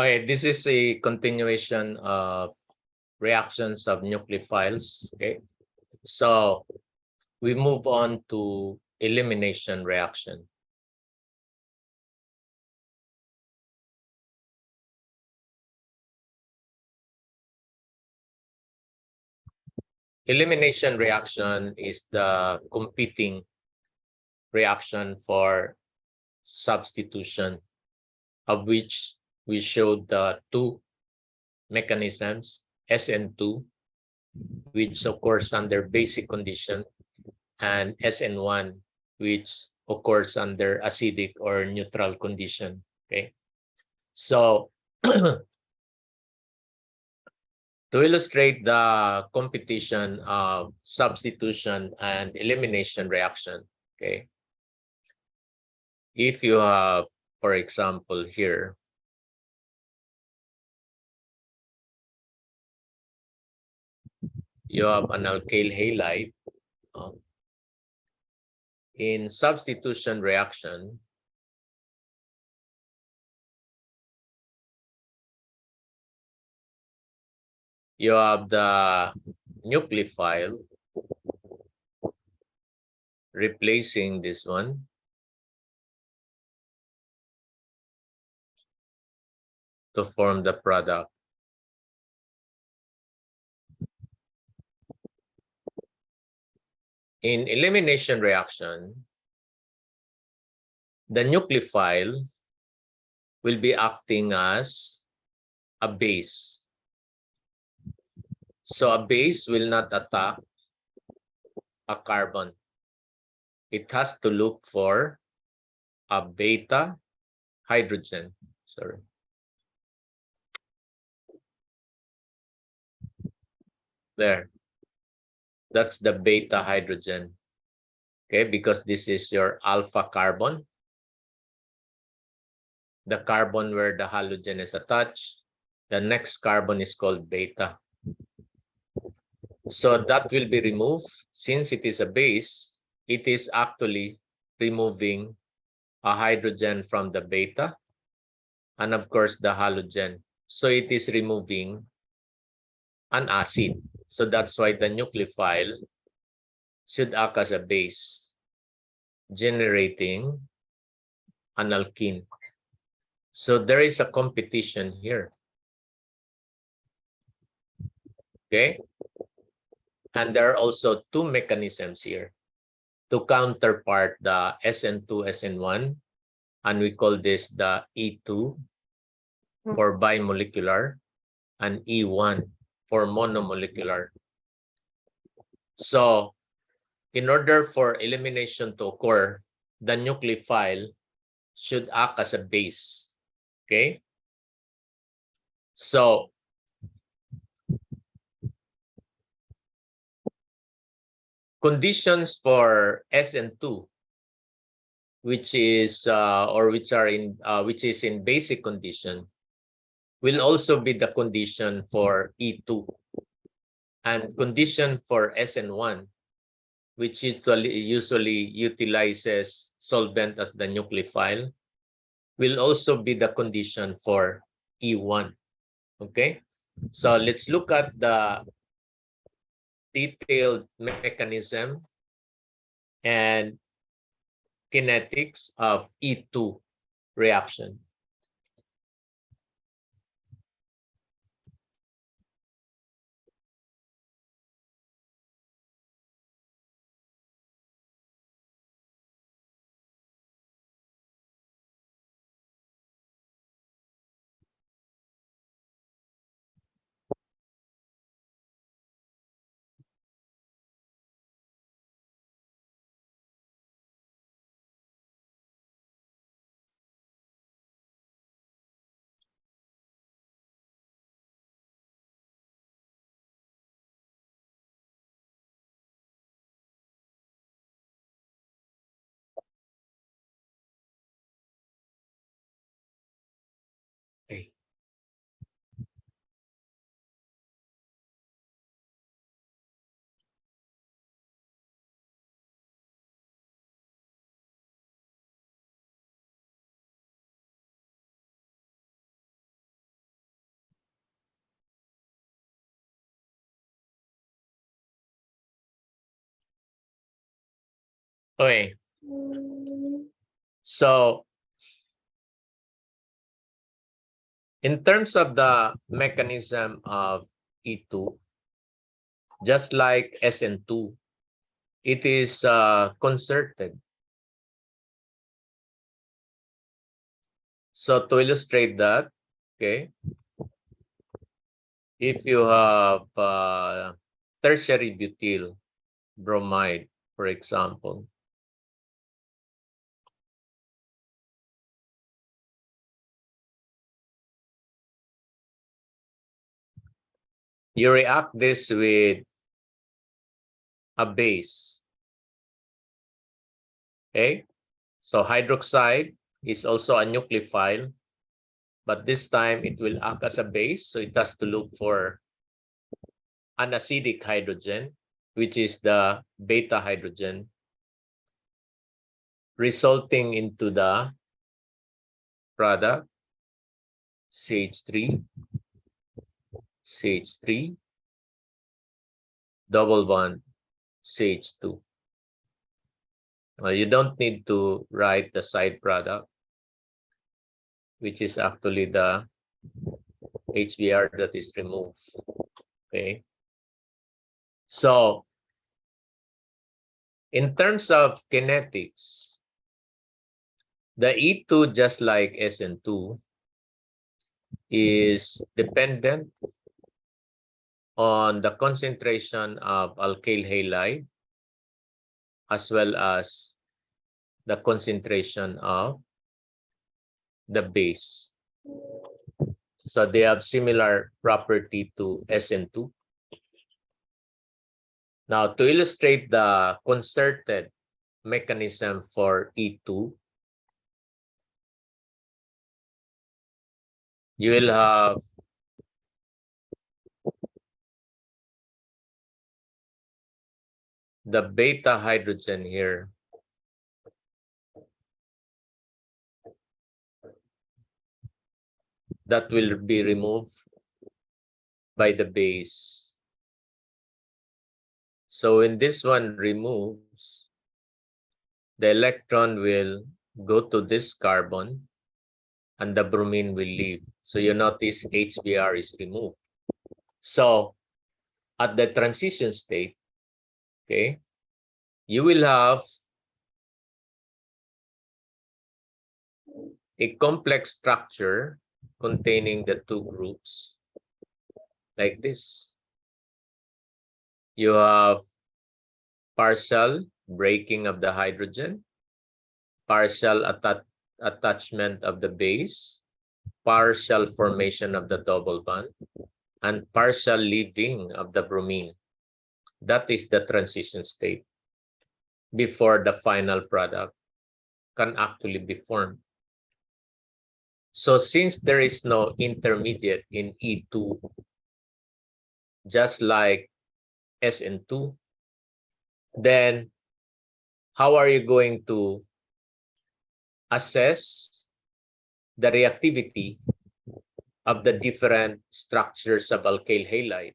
Okay, this is a continuation of reactions of nucleophiles. Okay, so we move on to elimination reaction. Elimination reaction is the competing reaction for substitution, of which we showed the two mechanisms, SN2, which occurs under basic condition, and SN1, which occurs under acidic or neutral condition. Okay, so to illustrate the competition of substitution and elimination reaction, okay, if you have, for example, here, you have an alkyl halide. In substitution reaction, you have the nucleophile replacing this one. To form the product. In elimination reaction, the nucleophile will be acting as a base. So a base will not attack a carbon. It has to look for a beta hydrogen. Sorry. There. That's the beta hydrogen. Okay, because this is your alpha carbon. The carbon where the halogen is attached. The next carbon is called beta. So that will be removed. Since it is a base, it is actually removing a hydrogen from the beta and of course the halogen. So it is removing an acid. So that's why the nucleophile should act as a base, generating an alkene. So there is a competition here. Okay. And there are also two mechanisms here to counterpart the SN2, SN1, and we call this the E2 for bimolecular and E1 for monomolecular. So in order for elimination to occur, the nucleophile should act as a base. Okay? So conditions for SN2, which is which is in basic condition, will also be the condition for E2, and condition for SN1, which usually utilizes solvent as the nucleophile, will also be the condition for E1. Okay, so let's look at the detailed mechanism and kinetics of E2 reaction. Okay. So, in terms of the mechanism of E2, just like SN2, it is concerted. So to illustrate that, okay, if you have tertiary butyl bromide, for example, you react this with a base. Okay, so hydroxide is also a nucleophile, but this time it will act as a base, so it has to look for an acidic hydrogen, which is the beta hydrogen, resulting into the product CH3, CH3, double bond CH2. You don't need to write the side product, which is actually the HBr that is removed. Okay. So, in terms of kinetics, the E2, just like SN2, is dependent on the concentration of alkyl halide as well as the concentration of the base. So they have similar property to SN2. Now, to illustrate the concerted mechanism for E2, you will have the beta hydrogen here. That will be removed by the base. So when this one removes, the electron will go to this carbon and the bromine will leave. So you notice HBr is removed. So at the transition state, okay, you will have a complex structure containing the two groups like this. You have partial breaking of the hydrogen, partial attachment of the base, partial formation of the double bond, and partial leaving of the bromine. That is the transition state before the final product can actually be formed. So since there is no intermediate in E2, just like SN2, then how are you going to assess the reactivity of the different structures of alkyl halide?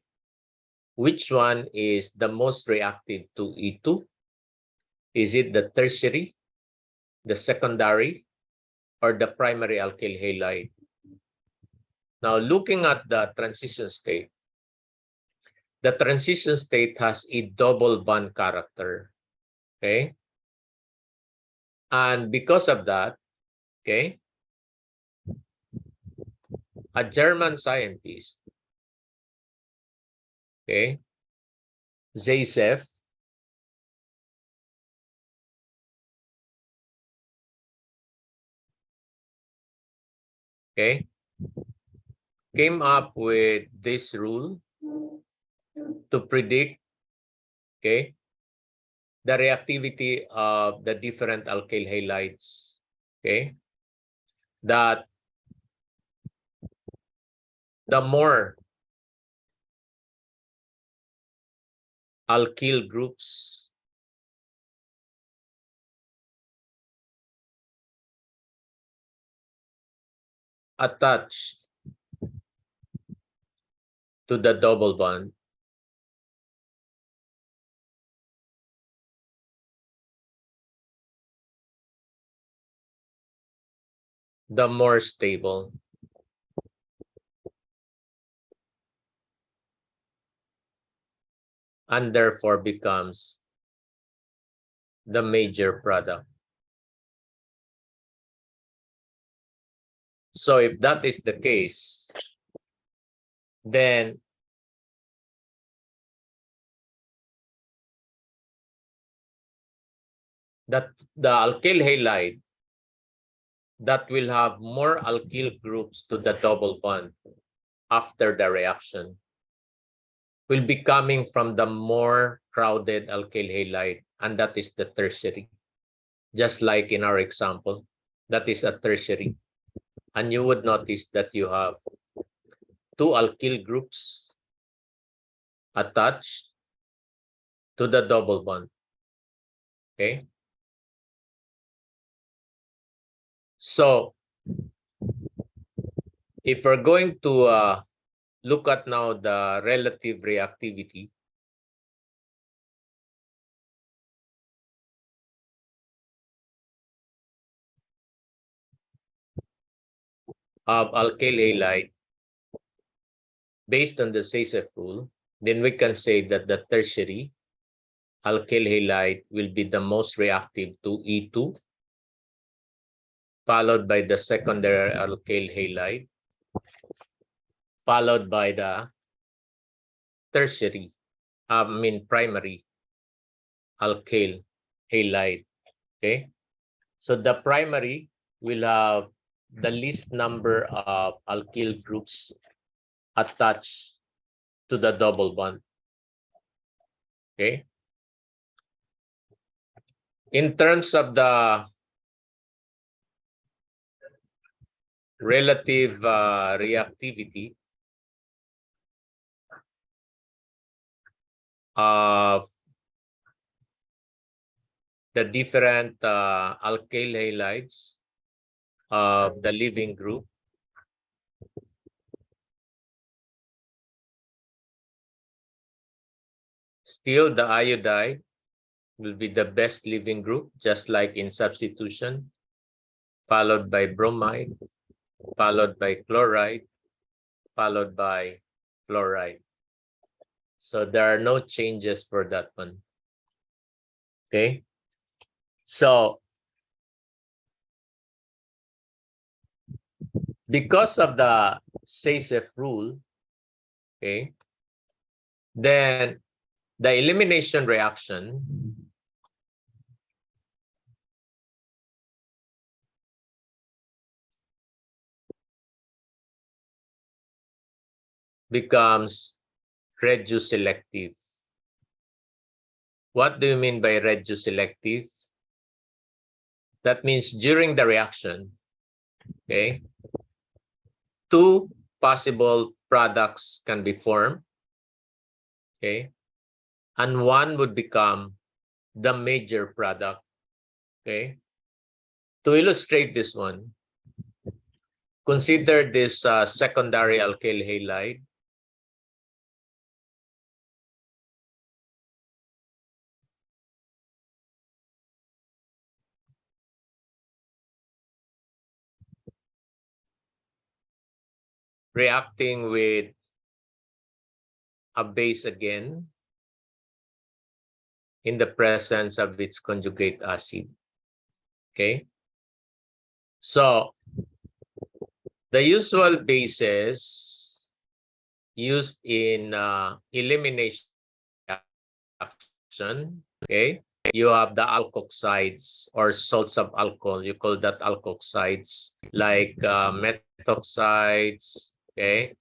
Which one is the most reactive to E2? Is it the tertiary, the secondary, or the primary alkyl halide? Now, looking at the transition state, the transition state has a double bond character, okay? And because of that, okay, a German scientist, okay, Zaitsev, okay, came up with this rule to predict, okay, the reactivity of the different alkyl halides, okay, that the more alkyl groups attached to the double bond, the more stable. And therefore becomes the major product. So if that is the case, then that the alkyl halide that will have more alkyl groups to the double bond after the reaction will be coming from the more crowded alkyl halide, and that is the tertiary. Just like in our example, that is a tertiary. And you would notice that you have two alkyl groups attached to the double bond. Okay? So if we're going to look at now the relative reactivity of alkyl halide based on the Zaitsev rule, then we can say that the tertiary alkyl halide will be the most reactive to E2, followed by the secondary alkyl halide, followed by the tertiary, primary alkyl halide. Okay, so the primary will have the least number of alkyl groups attached to the double bond. Okay, in terms of the relative reactivity of the different alkyl halides of the leaving group, still the iodide will be the best leaving group, just like in substitution, followed by bromide, followed by chloride, followed by fluoride. So there are no changes for that one. Okay, so because of the Zaitsev rule, okay, then the elimination reaction becomes reduce selective. What do you mean by reduce selective? That means during the reaction, okay, two possible products can be formed, okay, and one would become the major product. Okay, to illustrate this one, consider this secondary alkyl halide. Reacting with a base again in the presence of its conjugate acid. Okay, so the usual bases used in elimination reaction, okay, you have the alkoxides or salts of alcohol. You call that alkoxides, like methoxides, okay,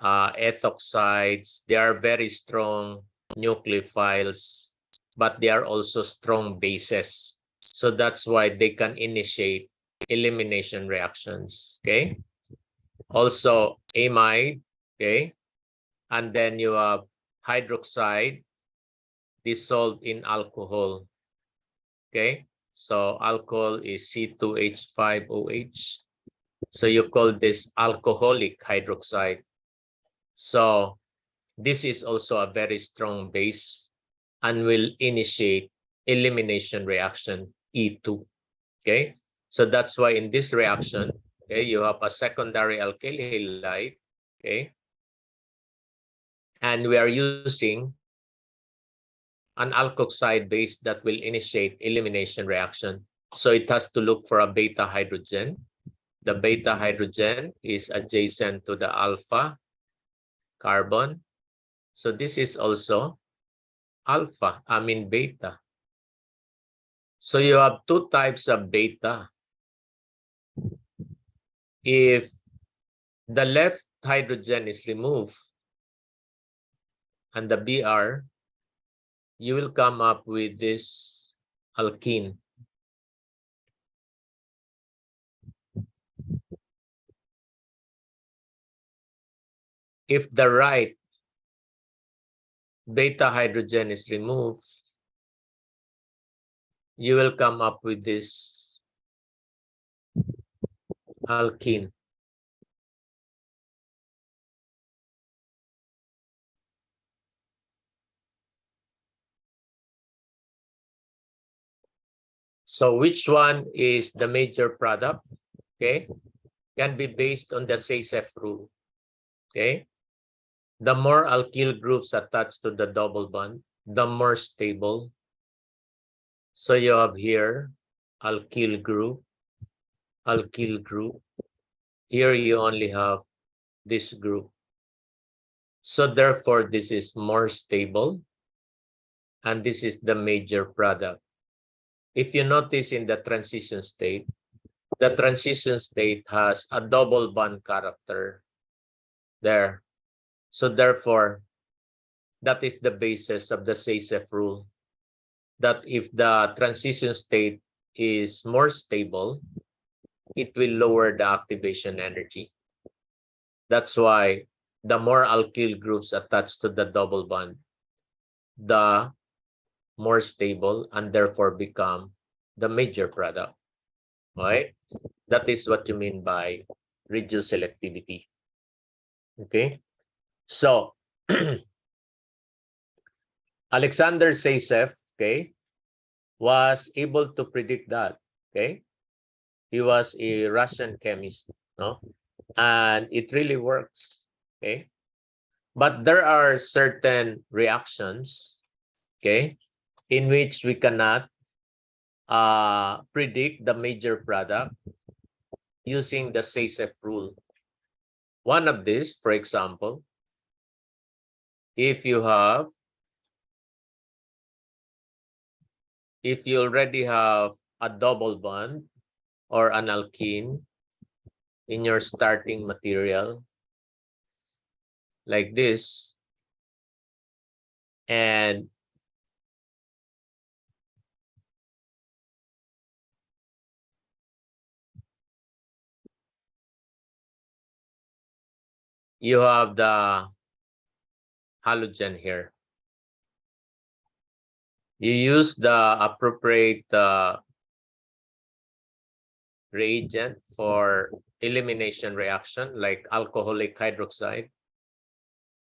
ethoxides. They are very strong nucleophiles, but they are also strong bases. So that's why they can initiate elimination reactions. Okay, also amide, okay, and then you have hydroxide dissolved in alcohol. Okay, so alcohol is C2H5OH. So you call this alcoholic hydroxide. So this is also a very strong base and will initiate elimination reaction E2. Okay, so that's why in this reaction, Okay, you have a secondary alkyl halide. Okay, and we are using an alkoxide base that will initiate elimination reaction. So it has to look for a beta hydrogen. The beta hydrogen is adjacent to the alpha carbon. So this is also beta. So you have two types of beta. If the left hydrogen is removed and the Br, you will come up with this alkene. If the right beta hydrogen is removed, you will come up with this alkene. So which one is the major product? Okay, can be based on the Say-Sef rule. Okay, the more alkyl groups attached to the double bond, the more stable. So you have here alkyl group, alkyl group. Here you only have this group. So therefore, this is more stable, and this is the major product. If you notice in the transition state, the transition state has a double bond character there. So therefore, that is the basis of the Say-Sef rule, that if the transition state is more stable, it will lower the activation energy. That's why the more alkyl groups attached to the double bond, the more stable and therefore become the major product. Right? That is what you mean by reduced selectivity. Okay? So, Alexander Say-Sef, okay, was able to predict that. Okay? He was a Russian chemist, no? And it really works. Okay? But there are certain reactions, okay, in which we cannot predict the major product using the Say-Sef rule. One of these, for example, if you already have a double bond or an alkene in your starting material like this, and you have the halogen here, you use the appropriate reagent for elimination reaction like alcoholic hydroxide.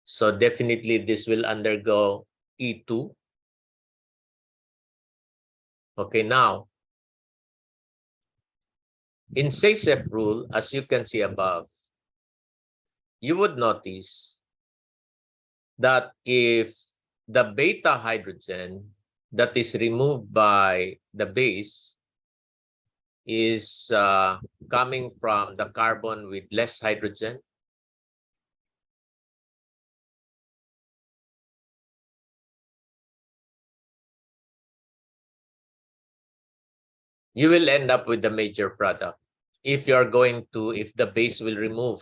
So definitely this will undergo E2. Okay, now in Say-Sef rule, as you can see above, you would notice that if the beta hydrogen that is removed by the base is coming from the carbon with less hydrogen, you will end up with the major product. If the base will remove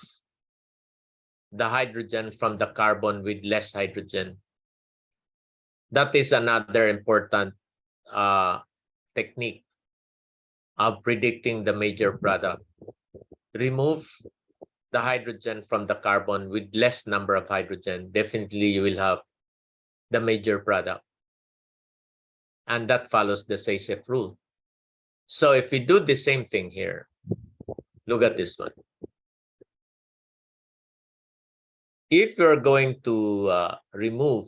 the hydrogen from the carbon with less hydrogen. That is another important technique of predicting the major product. Remove the hydrogen from the carbon with less number of hydrogen. Definitely you will have the major product. And that follows the Say-Sef rule. So if we do the same thing here, look at this one. If you're going to remove,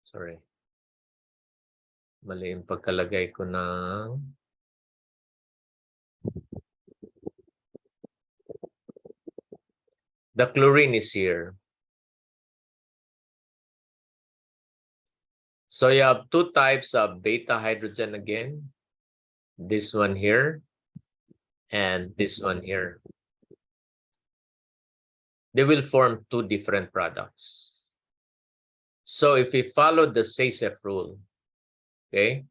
sorry, mali yung pagkalagay ko ng The chlorine is here. So you have two types of beta hydrogen again. This one here and this one here. They will form two different products. So if we follow the Sasef rule, okay,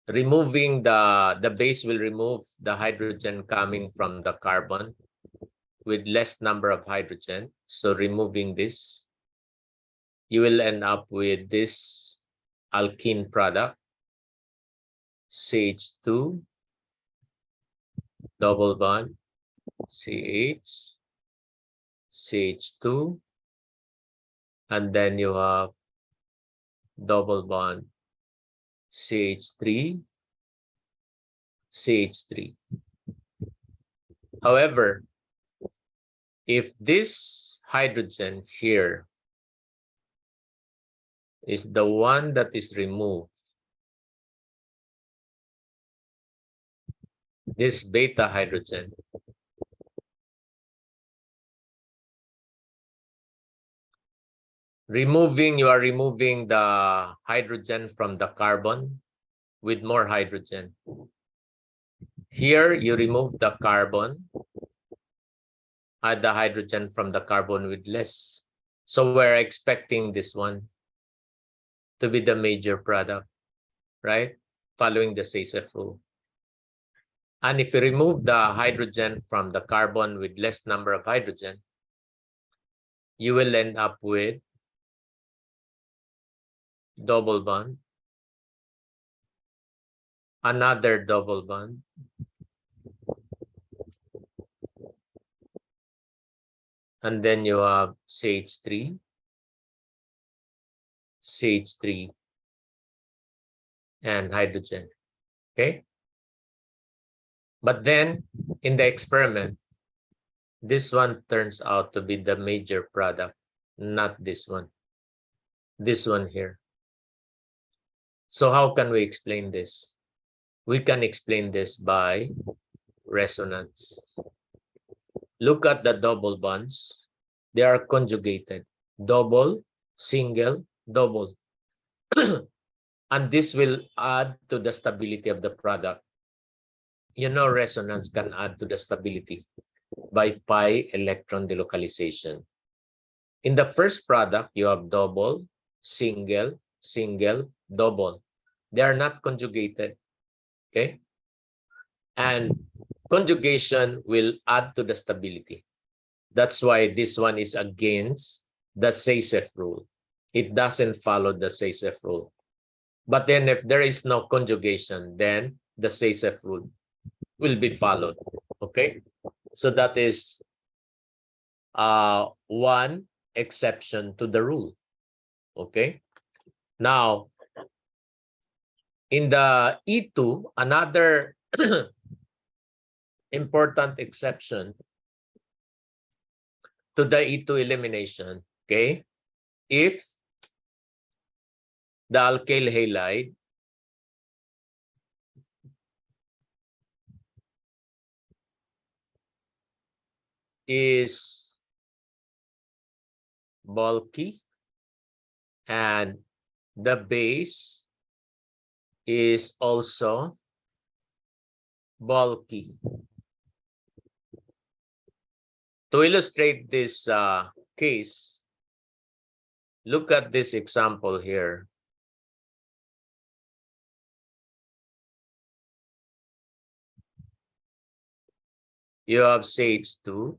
removing the base will remove the hydrogen coming from the carbon with less number of hydrogen. So removing this, you will end up with this alkene product, CH2, double bond, CH, CH2, and then you have double bond, CH3, CH3. However, if this hydrogen here is the one that is removed, this beta hydrogen, you are removing the hydrogen from the carbon with more hydrogen. Here, you remove the carbon, add the hydrogen from the carbon with less. So we're expecting this one to be the major product, right? Following the Sasef rule. And if you remove the hydrogen from the carbon with less number of hydrogen, you will end up with double bond, another double bond, and then you have CH3, CH3, and hydrogen, okay? But then, in the experiment, this one turns out to be the major product, not this one. This one here. So how can we explain this? We can explain this by resonance. Look at the double bonds. They are conjugated. Double, single, double. And this will add to the stability of the product. You know, resonance can add to the stability by pi electron delocalization. In the first product, you have double, single, single, double. They are not conjugated, okay? And conjugation will add to the stability. That's why this one is against the Sasef rule. It doesn't follow the Sasef rule. But then if there is no conjugation, then the Sasef rule will be followed, okay? So that is one exception to the rule, okay? Now, in the E2, another important exception to the E2 elimination, okay? If the alkyl halide is bulky and the base is also bulky. To illustrate this case, look at this example here. You have CH2,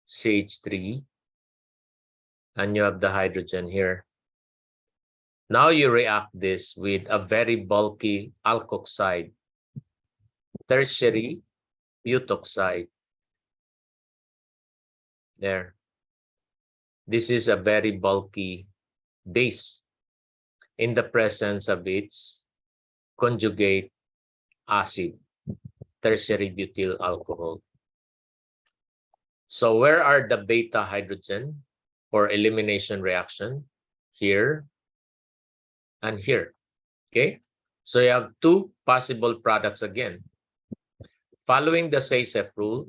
CH3, and you have the hydrogen here. Now you react this with a very bulky alkoxide, tertiary butoxide. There. This is a very bulky base in the presence of its conjugate acid, tertiary butyl alcohol. So where are the beta hydrogen for elimination reaction? Here and here, okay? So you have two possible products again. Following the Sasef rule,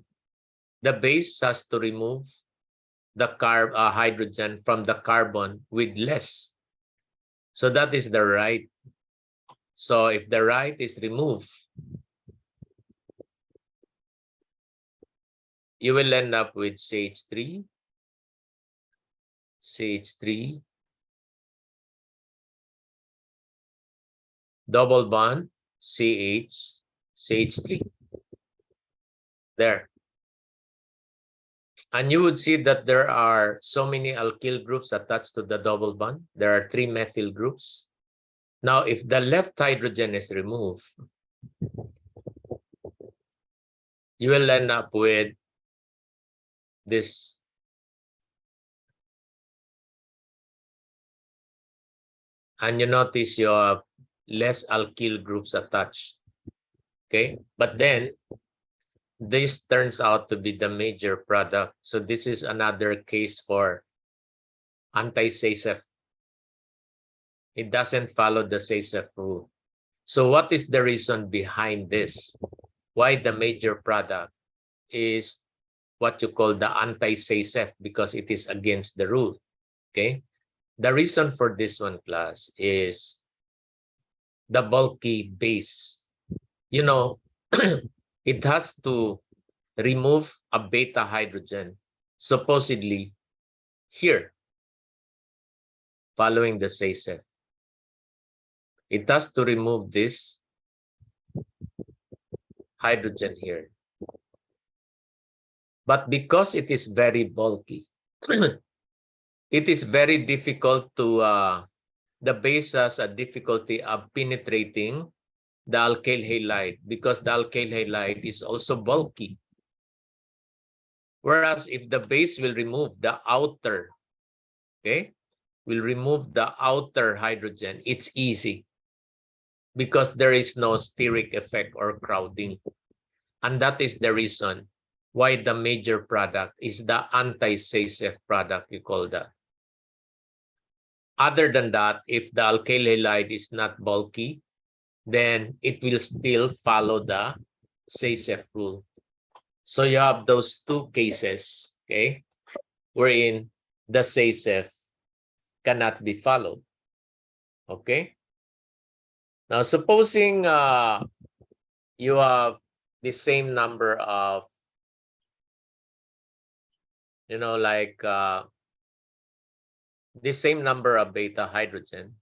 the base has to remove the hydrogen from the carbon with less. So that is the right. So if the right is removed, you will end up with CH3, CH3, double bond, CH, CH3. There. And you would see that there are so many alkyl groups attached to the double bond. There are 3 methyl groups. Now, if the left hydrogen is removed, you will end up with this. And you notice you have less alkyl groups attached. Okay, but then this turns out to be the major product. So this is another case for anti-SASEF. It doesn't follow the SASEF rule. So what is the reason behind this? Why the major product is what you call the anti-SASEF? Because it is against the rule. Okay. The reason for this one, class, is the bulky base. You know, it has to remove a beta hydrogen, supposedly here, following the SASEF. It has to remove this hydrogen here. But because it is very bulky, it is very difficult to, the base has a difficulty of penetrating the alkyl halide because the alkyl halide is also bulky. Whereas if the base will remove the outer, okay, will remove the outer hydrogen, it's easy because there is no steric effect or crowding. And that is the reason why the major product is the anti-SASEF product, you call that. Other than that, if the alkyl halide is not bulky, then it will still follow the SASEF rule. So you have those 2 cases, okay, wherein the SASEF cannot be followed. Okay. Now, supposing you have the same number of, like the same number of beta hydrogen.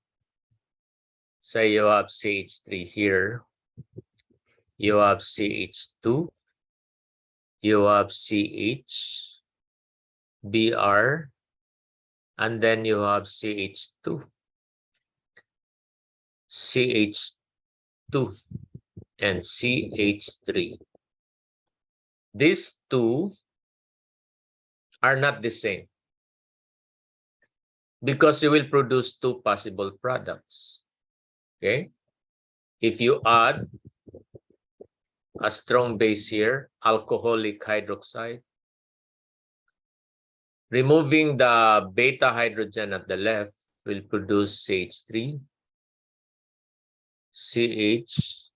Say you have CH3 here, you have CH2, you have CH, Br, and then you have CH2, CH2, and CH3. These 2 are not the same because you will produce 2 possible products. Okay, if you add a strong base here, alcoholic hydroxide, removing the beta hydrogen at the left will produce CH3, CH,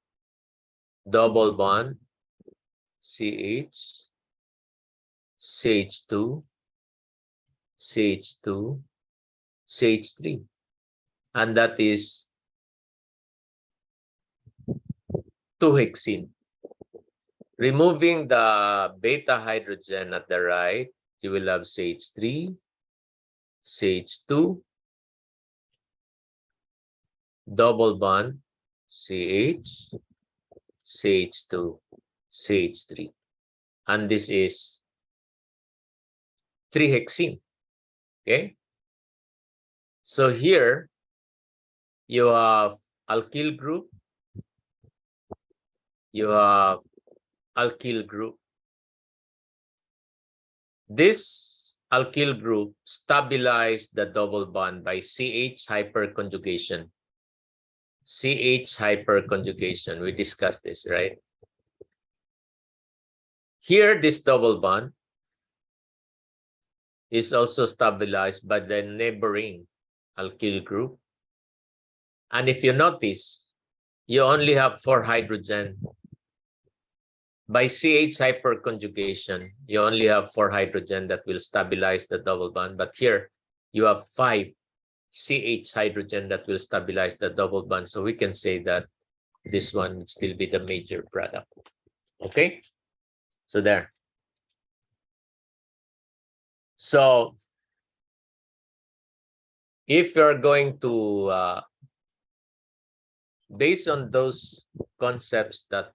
double bond, CH, CH2, CH2, CH3, and that is 2-hexene. Removing the beta hydrogen at the right, you will have CH3, CH2, double bond, CH, CH2, CH3. And this is 3-hexene. Okay. So here you have alkyl group, you have alkyl group. This alkyl group stabilized the double bond by CH hyperconjugation. CH hyperconjugation, we discussed this, right? Here, this double bond is also stabilized by the neighboring alkyl group. And if you notice, you only have 4 hydrogen By CH hyperconjugation, you only have 4 hydrogen that will stabilize the double bond. But here, you have 5 CH hydrogen that will stabilize the double bond. So we can say that this one would still be the major product. Okay? So there. So if you're going to, based on those concepts that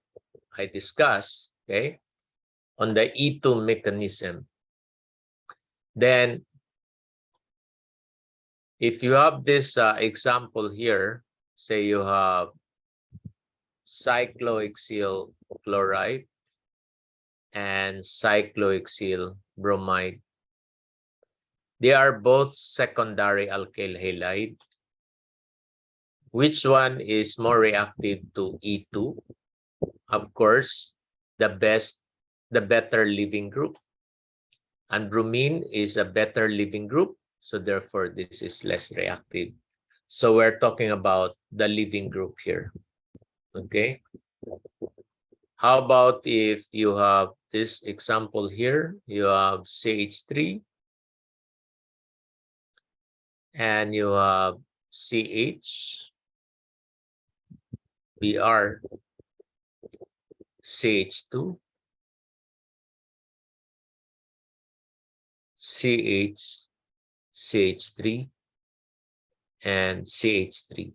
I discussed, okay, on the E2 mechanism, then if you have this example here, say you have cyclohexyl chloride and cyclohexyl bromide. They are both secondary alkyl halide. Which one is more reactive to E2? Of course, the better leaving group. And bromine is a better leaving group, so therefore this is less reactive. So we're talking about the leaving group here. Okay. How about if you have this example here, you have CH3 and you have CH, Br, CH2, CH, CH3, and CH3.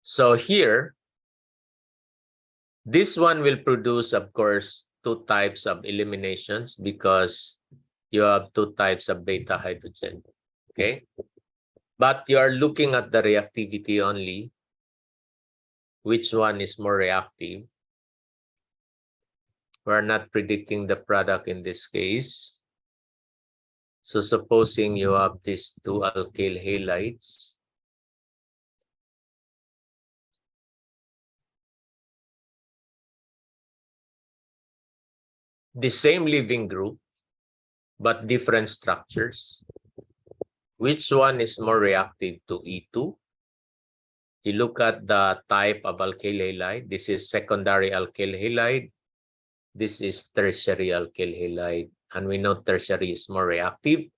So here, this one will produce, of course, 2 types of eliminations because you have 2 types of beta hydrogen. Okay. But you are looking at the reactivity only. Which one is more reactive? We're not predicting the product in this case. So supposing you have these 2 alkyl halides. The same leaving group, but different structures. Which one is more reactive to E2? You look at the type of alkyl halide. This is secondary alkyl halide. This is tertiary alkyl halide. And we know tertiary is more reactive.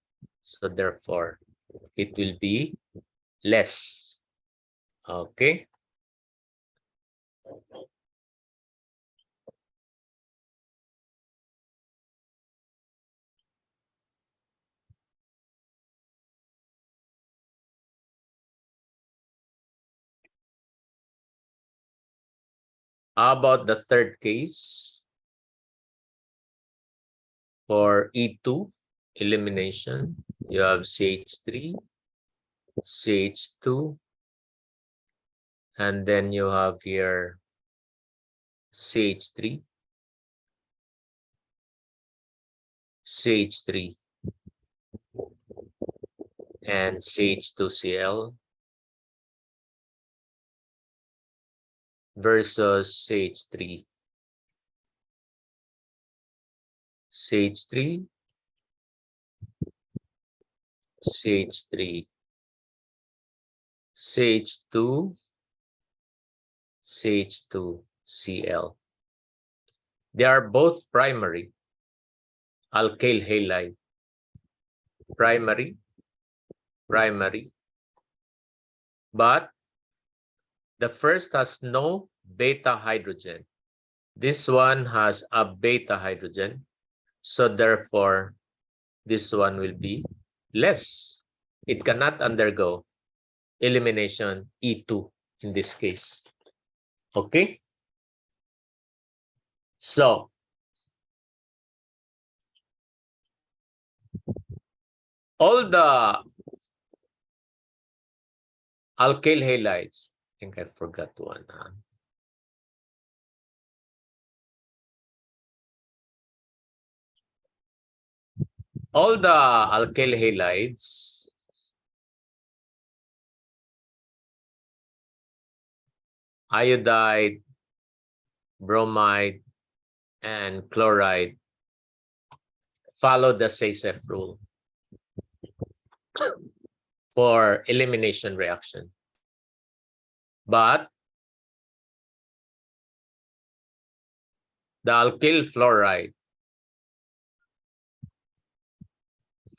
So therefore, it will be less. Okay. How about the third case? For E2 elimination, you have CH3, CH2, and then you have here CH3, CH3, and CH2Cl versus CH3, CH3, CH3, CH2, CH2Cl. They are both primary alkyl halide. Primary, but the first has no beta hydrogen. This one has a beta hydrogen. So therefore, this one will be less. It cannot undergo elimination E2 in this case. Okay? So, all the alkyl halides, I think I forgot one. All the alkyl halides iodide, bromide, and chloride follow the Zaitsev rule for elimination reaction. But the alkyl fluoride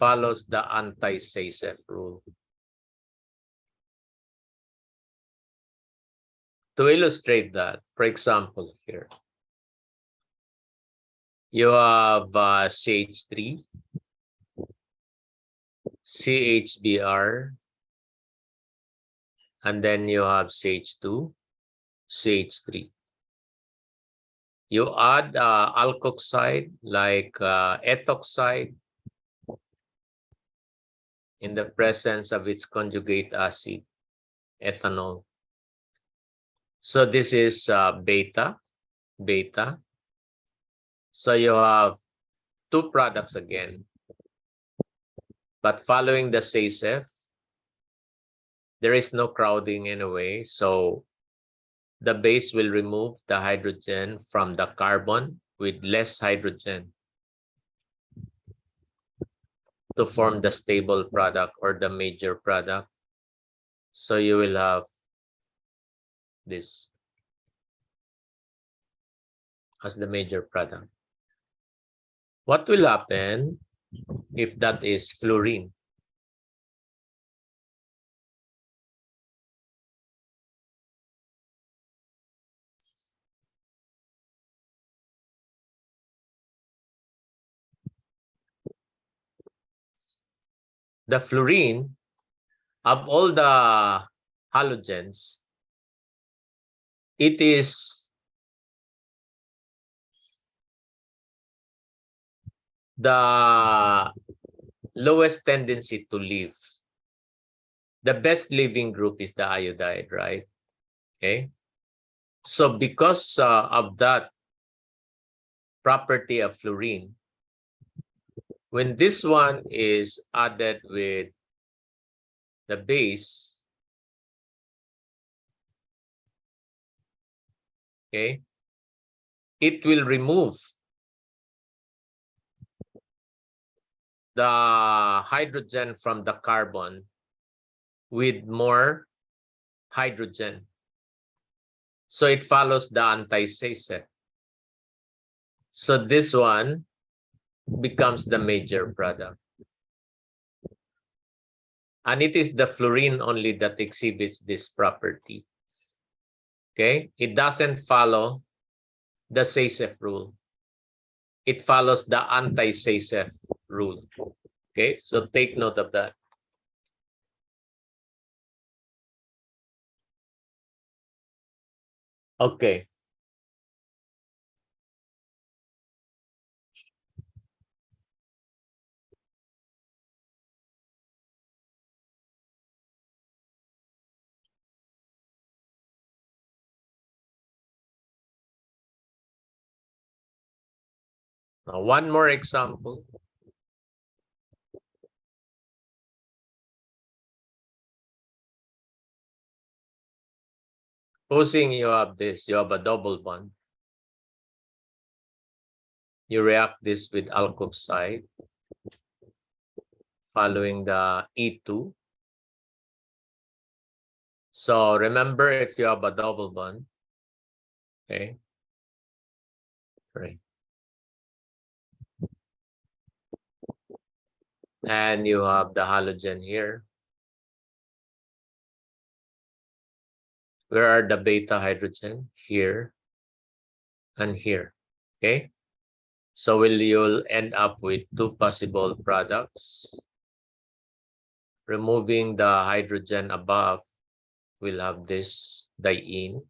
follows the anti-Sasef rule. To illustrate that, for example, here, you have CH3, CHBr, and then you have CH2, CH3. You add alkoxide like ethoxide in the presence of its conjugate acid, ethanol. So this is beta. So you have two products again, but following the Sasef, there is no crowding anyway. So the base will remove the hydrogen from the carbon with less hydrogen to form the stable product or the major product. So you will have this as the major product. What will happen if that is fluorine? The fluorine, of all the halogens, it is the lowest tendency to leave. The best leaving group is the iodide, right? Okay. So because of that property of fluorine, when this one is added with the base, okay, it will remove the hydrogen from the carbon with more hydrogen. So it follows the anti-Sasef. So this one becomes the major product. And it is the fluorine only that exhibits this property. Okay, it doesn't follow the Sasef rule. It follows the anti-Sasef rule. Okay, so take note of that. Okay. Now, one more example. Supposing you have this, you have a double bond. You react this with alkoxide following the E2. So remember, if you have a double bond, okay, right, and you have the halogen here, where are the beta hydrogen? Here and here, okay? So you'll end up with two possible products. Removing the hydrogen above, we'll have this diene.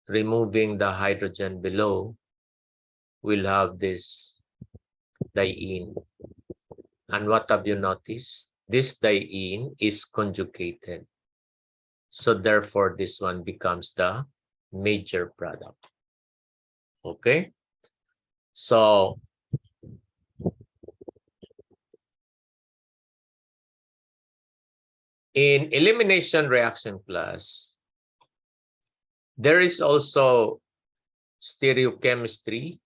Removing the hydrogen below, we'll have this diene. And what have you noticed? This diene is conjugated. So therefore, this one becomes the major product. Okay? So in elimination reaction class, there is also stereochemistry.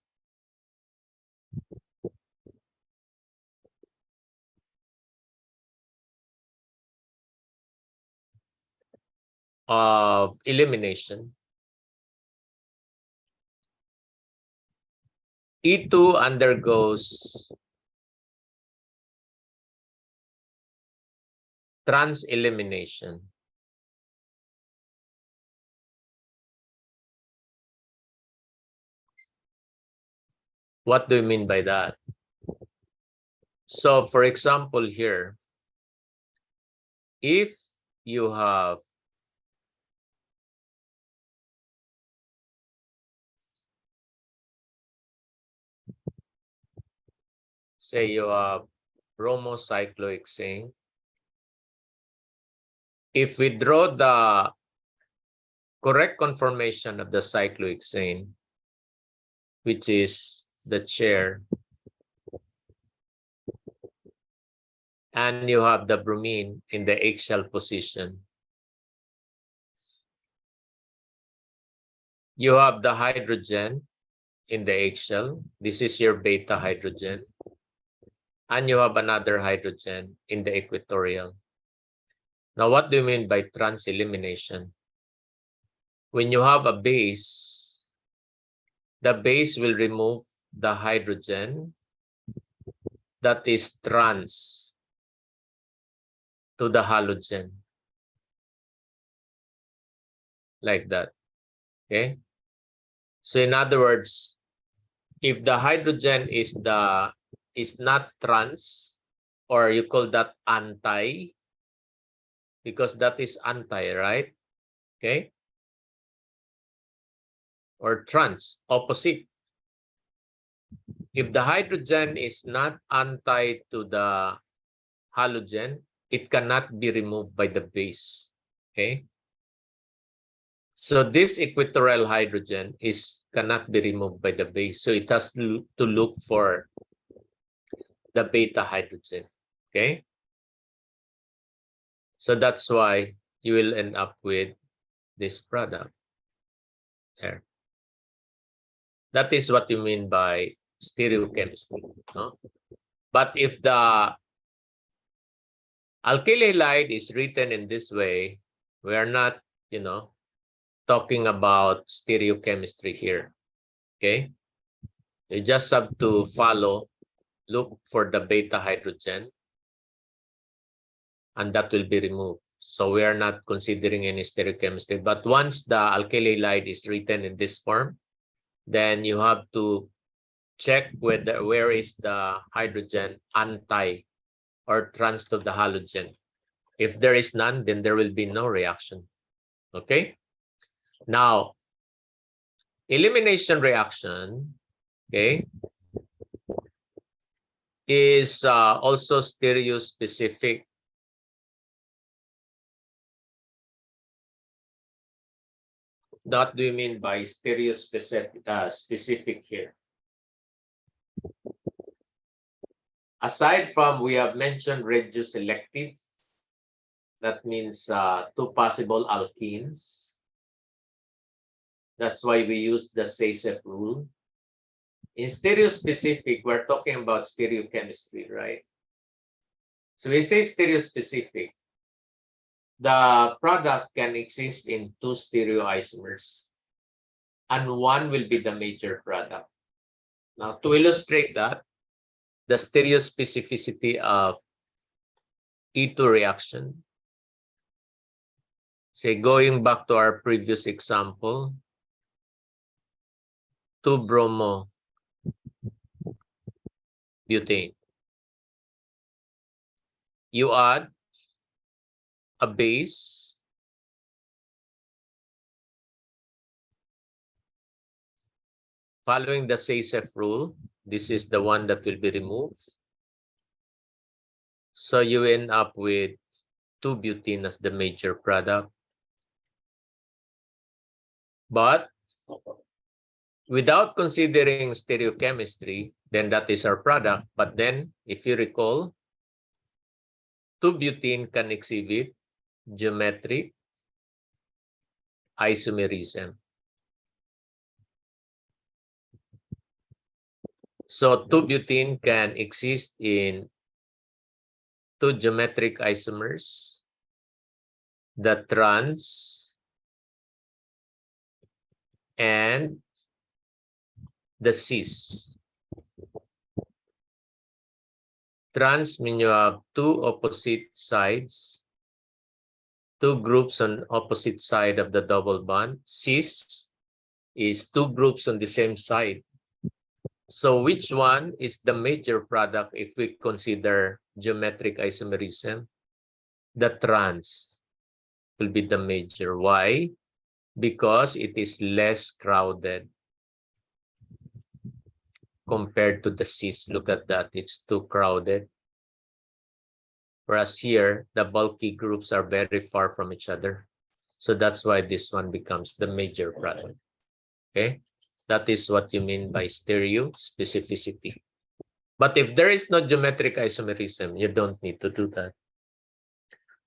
of elimination, E2 undergoes trans elimination. What do you mean by that? So, for example, here, if you have say you have bromocyclohexane, if we draw the correct conformation of the cyclohexane, which is the chair, and you have the bromine in the eggshell position, you have the hydrogen in the eggshell. This is your beta hydrogen. And you have another hydrogen in the equatorial. Now, what do you mean by trans elimination? When you have a base, the base will remove the hydrogen that is trans to the halogen. Like that. Okay? So in other words, if the hydrogen is not trans, or you call that anti, because that is anti, right? Okay? Or trans, opposite. If the hydrogen is not anti to the halogen, it cannot be removed by the base. Okay? So this equatorial hydrogen cannot be removed by the base. So it has to look for the beta hydrogen. Okay? So that's why you will end up with this product there. That is what you mean by stereochemistry. No? But if the alkyl halide is written in this way, we are not, talking about stereochemistry here. Okay? You just have to look for the beta hydrogen, and that will be removed. So we are not considering any stereochemistry. But once the alkyl halide is written in this form, then you have to check where is the hydrogen anti or trans to the halogen. If there is none, then there will be no reaction. Okay? Now, elimination reaction, okay, is also stereospecific. What do you mean by specific here? Aside from, we have mentioned radioselective, that means two possible alkenes. That's why we use the SASEF rule. In stereospecific, we're talking about stereochemistry, right? So we say stereospecific. The product can exist in two stereoisomers, and one will be the major product. Now, to illustrate that, the stereospecificity of E2 reaction, say going back to our previous example, 2-bromo-butane. You add a base following the SASEF rule. This is the one that will be removed. So you end up with 2-butene as the major product. But without considering stereochemistry, then that is our product. But then, if you recall, 2-butene can exhibit geometric isomerism. So 2-butene can exist in two geometric isomers, the trans and the cis. Trans means you have two opposite sides, two groups on opposite side of the double bond. Cis is two groups on the same side. So which one is the major product if we consider geometric isomerism? The trans will be the major. Why? Because it is less crowded compared to the cis. Look at that, it's too crowded. Whereas here, the bulky groups are very far from each other. So that's why this one becomes the major product. Okay, that is what you mean by stereo specificity. But if there is no geometric isomerism, you don't need to do that.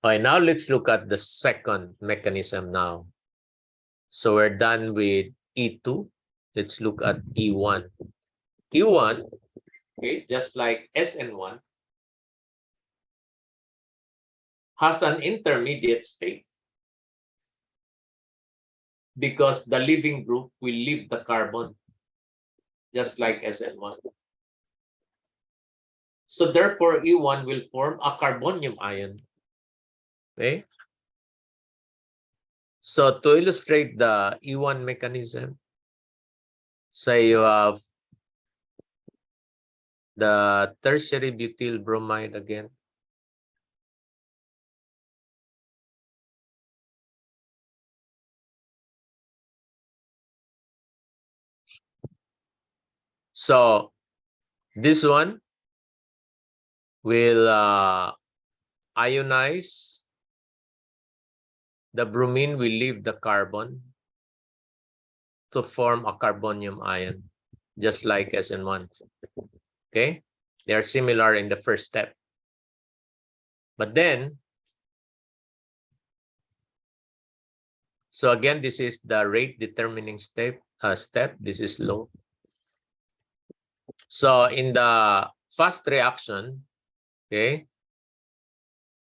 All right, now let's look at the second mechanism now. So we're done with E2. Let's look at E1. E1, okay, just like SN1, has an intermediate state because the leaving group will leave the carbon, just like SN1. So therefore, E1 will form a carbonium ion. Okay. So to illustrate the E1 mechanism, say you have the tertiary butyl bromide again. So this one will ionize. The bromine will leave the carbon to form a carbonium ion, just like SN1. Okay, they are similar in the first step. But then, so again, this is the rate determining step. This is low. So in the fast reaction, okay,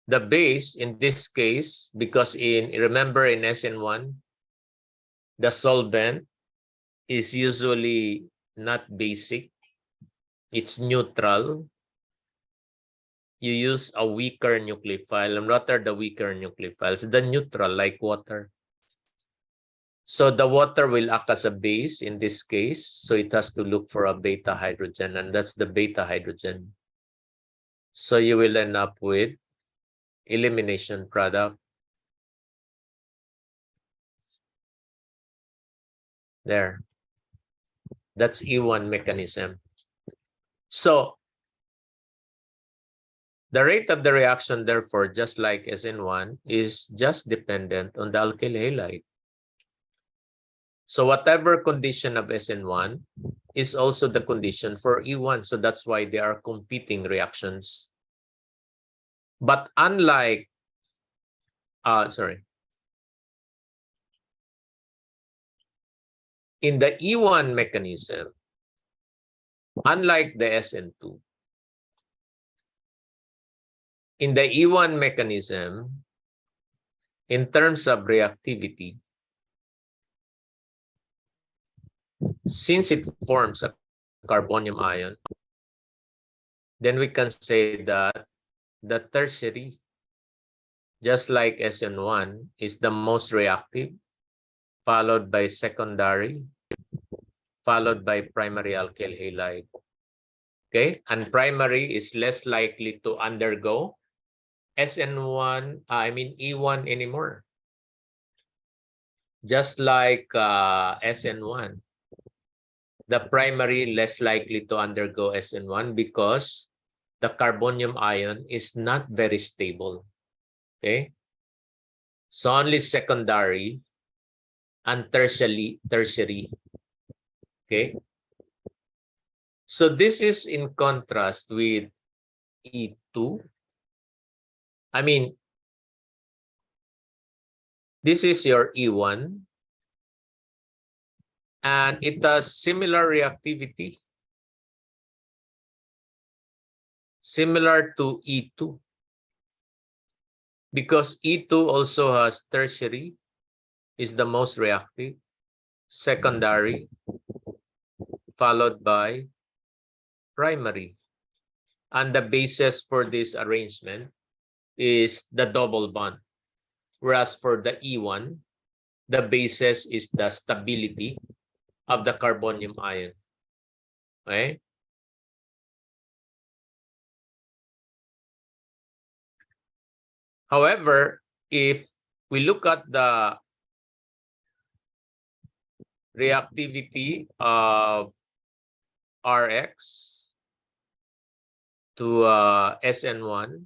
the base in this case, because remember in SN1, the solvent is usually not basic, it's neutral. You use a weaker nucleophile, and what are the weaker nucleophiles? The neutral, like water. So the water will act as a base in this case, so it has to look for a beta hydrogen, and that's the beta hydrogen. So you will end up with elimination product. There. That's E1 mechanism. So the rate of the reaction, therefore, just like SN1, is just dependent on the alkyl halide. So whatever condition of SN1 is also the condition for E1. So that's why they are competing reactions. But unlike, in the E1 mechanism, unlike the SN2, in the E1 mechanism, in terms of reactivity, since it forms a carbonium ion, then we can say that the tertiary, just like SN1, is the most reactive, followed by secondary, followed by primary alkyl halide. Okay, and primary is less likely to undergo SN1, E1 anymore. Just like SN1, the primary less likely to undergo SN1 because the carbonium ion is not very stable. Okay, so only secondary and tertiary. Okay, so this is in contrast with E2. This is your E1, and it has similar reactivity, similar to E2, because E2 also has tertiary, is the most reactive. secondary, followed by primary. And the basis for this arrangement is the double bond. Whereas for the E1, the basis is the stability of the carbonium ion. Okay? However, if we look at the reactivity of Rx to SN1,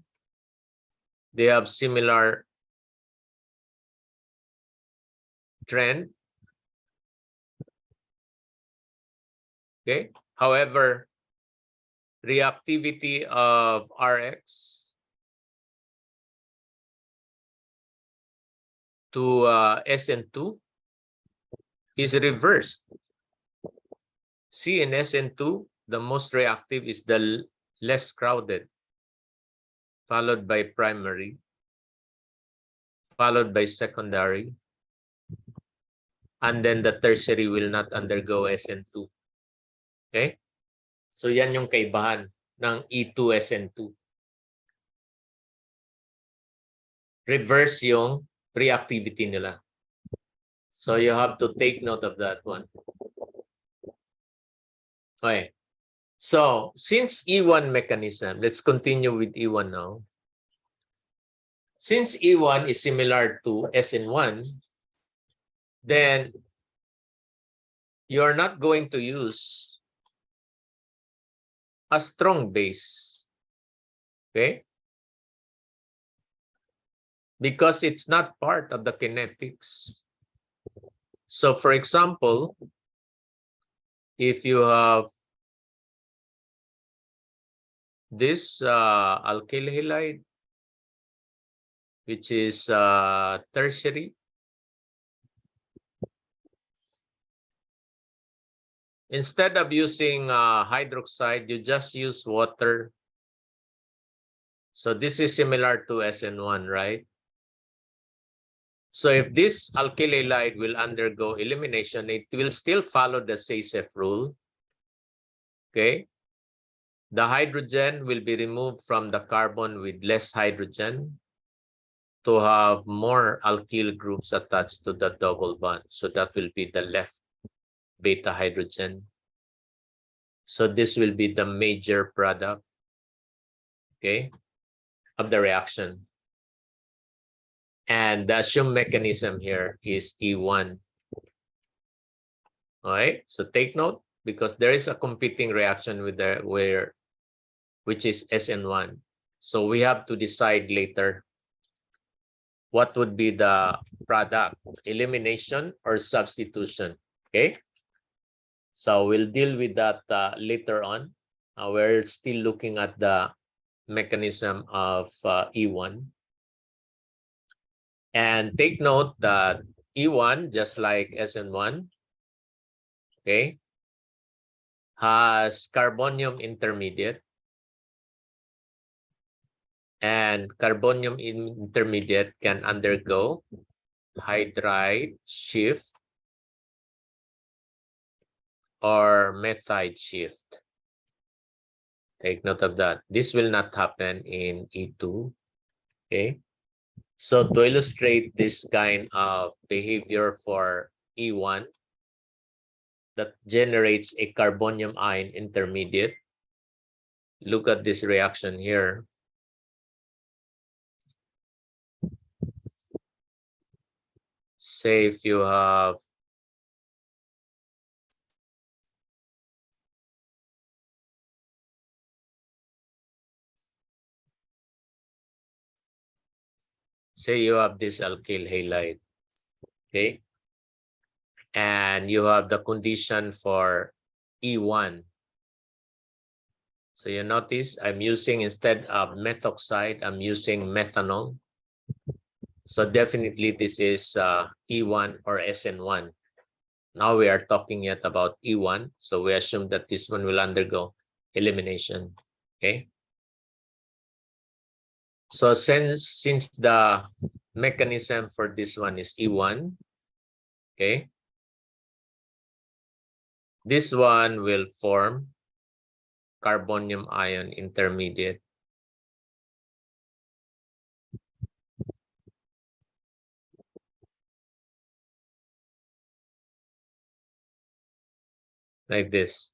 they have similar trend. Okay. However, reactivity of Rx to SN2 is reversed. See, in SN2, the most reactive is the less crowded, followed by primary, followed by secondary, and then the tertiary will not undergo SN2. Okay? So yan yung kaibahan ng E2SN2. Reverse yung reactivity nila. So you have to take note of that one. Okay. So since E1 mechanism, let's continue with E1 now. Since E1 is similar to SN1, then you're not going to use a strong base. Okay? Because it's not part of the kinetics. So for example, if you have this alkyl halide, which is tertiary, instead of using hydroxide, you just use water. So this is similar to SN1, right? So if this alkyl halide will undergo elimination, it will still follow the Saycev rule. Okay. The hydrogen will be removed from the carbon with less hydrogen to have more alkyl groups attached to the double bond. So that will be the left beta hydrogen. So this will be the major product, okay, of the reaction. And the assumed mechanism here is E1. All right, so take note because there is a competing reaction with which is SN1. So we have to decide later what would be the product, elimination or substitution. Okay, so we'll deal with that later on. We're still looking at the mechanism of E1. And take note that E1, just like SN1, okay, has carbonium intermediate. And carbonium intermediate can undergo hydride shift or methide shift. Take note of that. This will not happen in E2. Okay. So to illustrate this kind of behavior for E1 that generates a carbonium ion intermediate, look at this reaction here. Say if you have this alkyl halide, okay, and you have the condition for E1. So you notice I'm using, instead of methoxide, I'm using methanol. So definitely this is E1 or SN1. Now we are talking yet about E1. So we assume that this one will undergo elimination. Okay. So since the mechanism for this one is E1, okay, This one will form carbonium ion intermediate. Like this.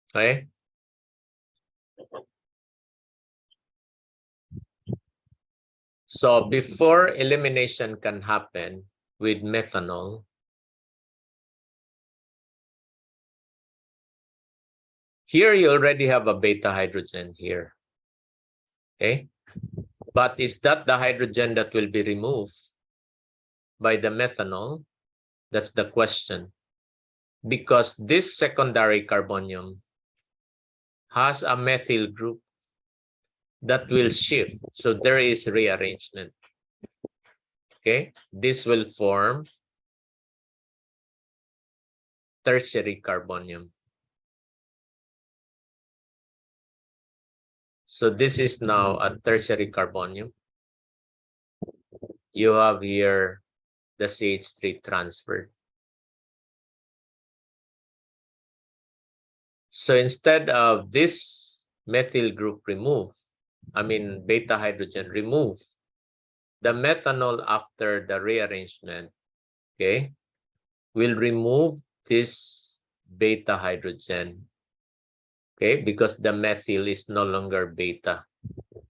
Okay? So before elimination can happen with methanol, here you already have a beta hydrogen here. Okay? But is that the hydrogen that will be removed by the methanol? That's the question. Because this secondary carbonium has a methyl group that will shift. So there is rearrangement. Okay? This will form tertiary carbonium. So this is now a tertiary carbonium. You have here the CH3 transferred. So instead of this methyl group removed, beta hydrogen removed, the methanol after the rearrangement, okay, will remove this beta hydrogen, okay, because the methyl is no longer beta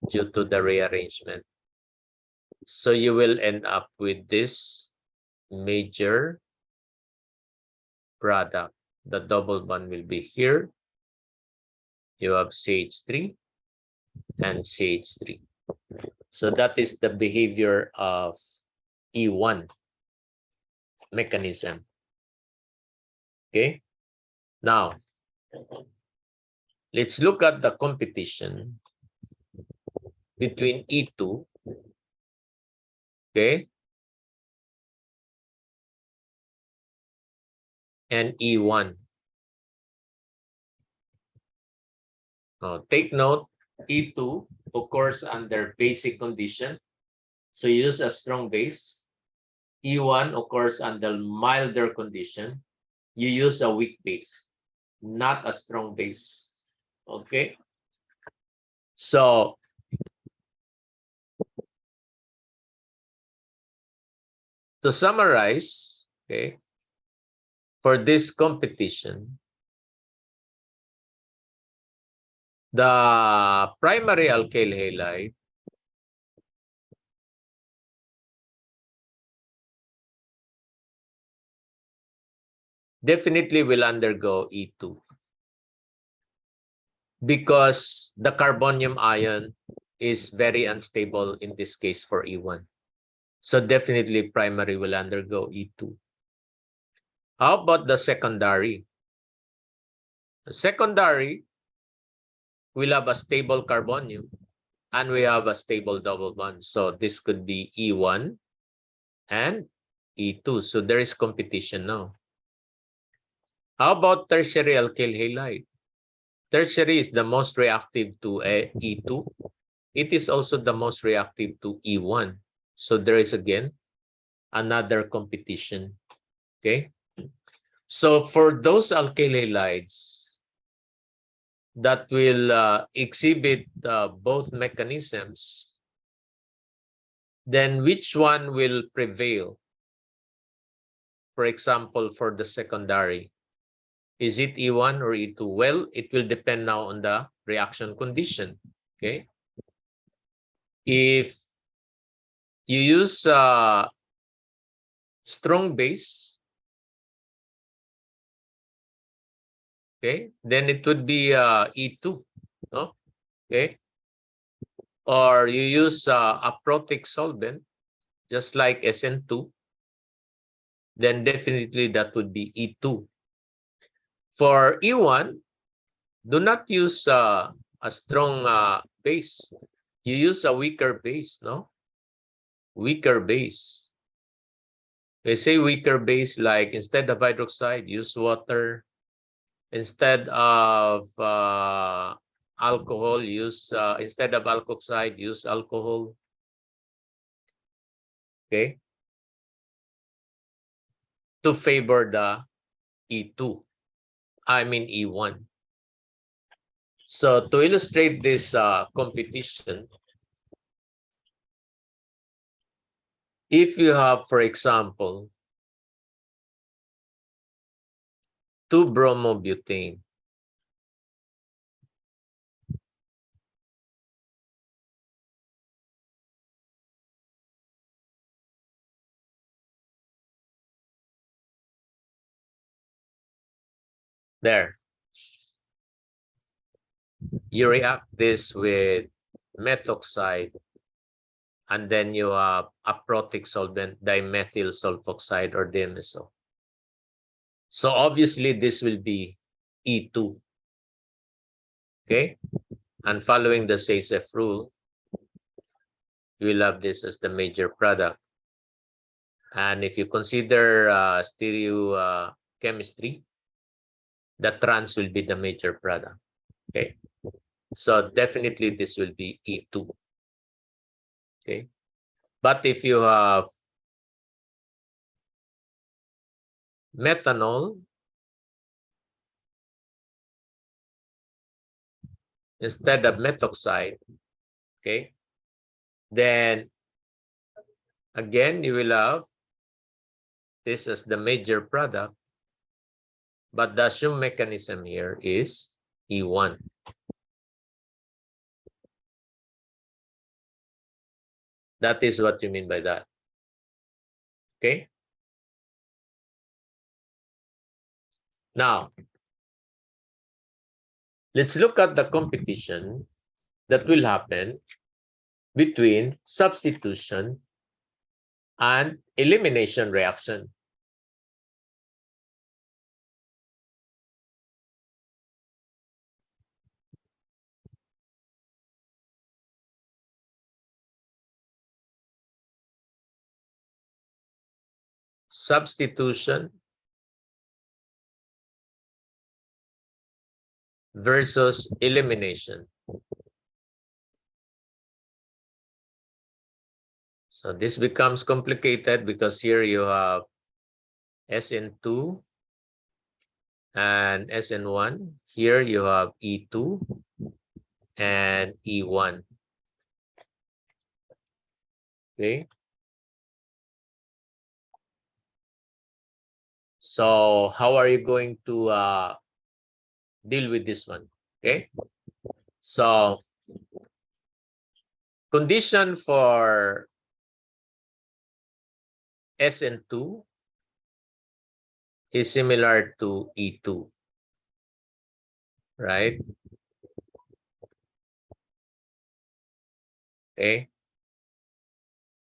due to the rearrangement. So you will end up with this major product. The double bond will be here. You have CH3 and CH3. So that is the behavior of E1 mechanism. Okay. Now, let's look at the competition between E2, okay, and E1. Now, take note, E2 occurs under basic condition. So use a strong base. E1 occurs under milder condition. You use a weak base, not a strong base. Okay. So to summarize, okay, for this competition, the primary alkyl halide definitely will undergo E2 because the carbonium ion is very unstable in this case for E1. So definitely primary will undergo E2. How about the secondary? The secondary will have a stable carbonium and we have a stable double bond. So this could be E1 and E2. So there is competition now. How about tertiary alkyl halide? Tertiary is the most reactive to E2. It is also the most reactive to E1. So there is again another competition. Okay. So for those alkyl halides that will exhibit both mechanisms, then which one will prevail? For example, for the secondary, is it E1 or E2? Well, it will depend now on the reaction condition. Okay. If you use strong base, okay, then it would be E2, no? Okay. Or you use a protic solvent, just like SN2, then definitely that would be E2. For E1, do not use a strong base. You use a weaker base, no? Weaker base. They say weaker base, like instead of hydroxide, use water. Instead of alcohol, instead of alkoxide, use alcohol. Okay. To favor the E2. I mean E1. So to illustrate this competition, if you have, for example, 2-bromobutane, there, you react this with methoxide, and then you have a protic solvent, dimethyl sulfoxide or DMSO. So obviously this will be E2. Okay, and following the SASEF rule, you will have this as the major product. And if you consider stereo chemistry, the trans will be the major product. Okay, so definitely this will be E2. Okay, but if you have methanol instead of methoxide, okay, then again you will have this as the major product, but the assumed mechanism here is E1. That is what you mean by that. Okay. Now, let's look at the competition that will happen between substitution and elimination reaction. Substitution versus elimination. So this becomes complicated because here you have SN2 and SN1. Here you have E2 and E1. Okay. So how are you going to deal with this one? Okay. So condition for SN2 is similar to E2, right? Okay.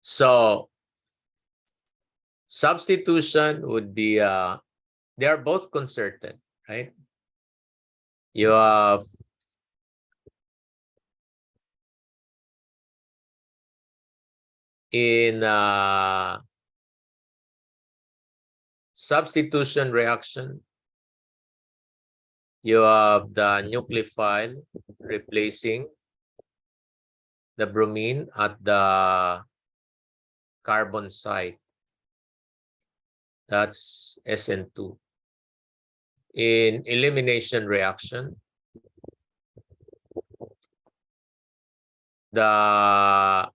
So substitution would be, they are both concerted, right? You have in substitution reaction, you have the nucleophile replacing the bromine at the carbon site. That's SN2. In elimination reaction, the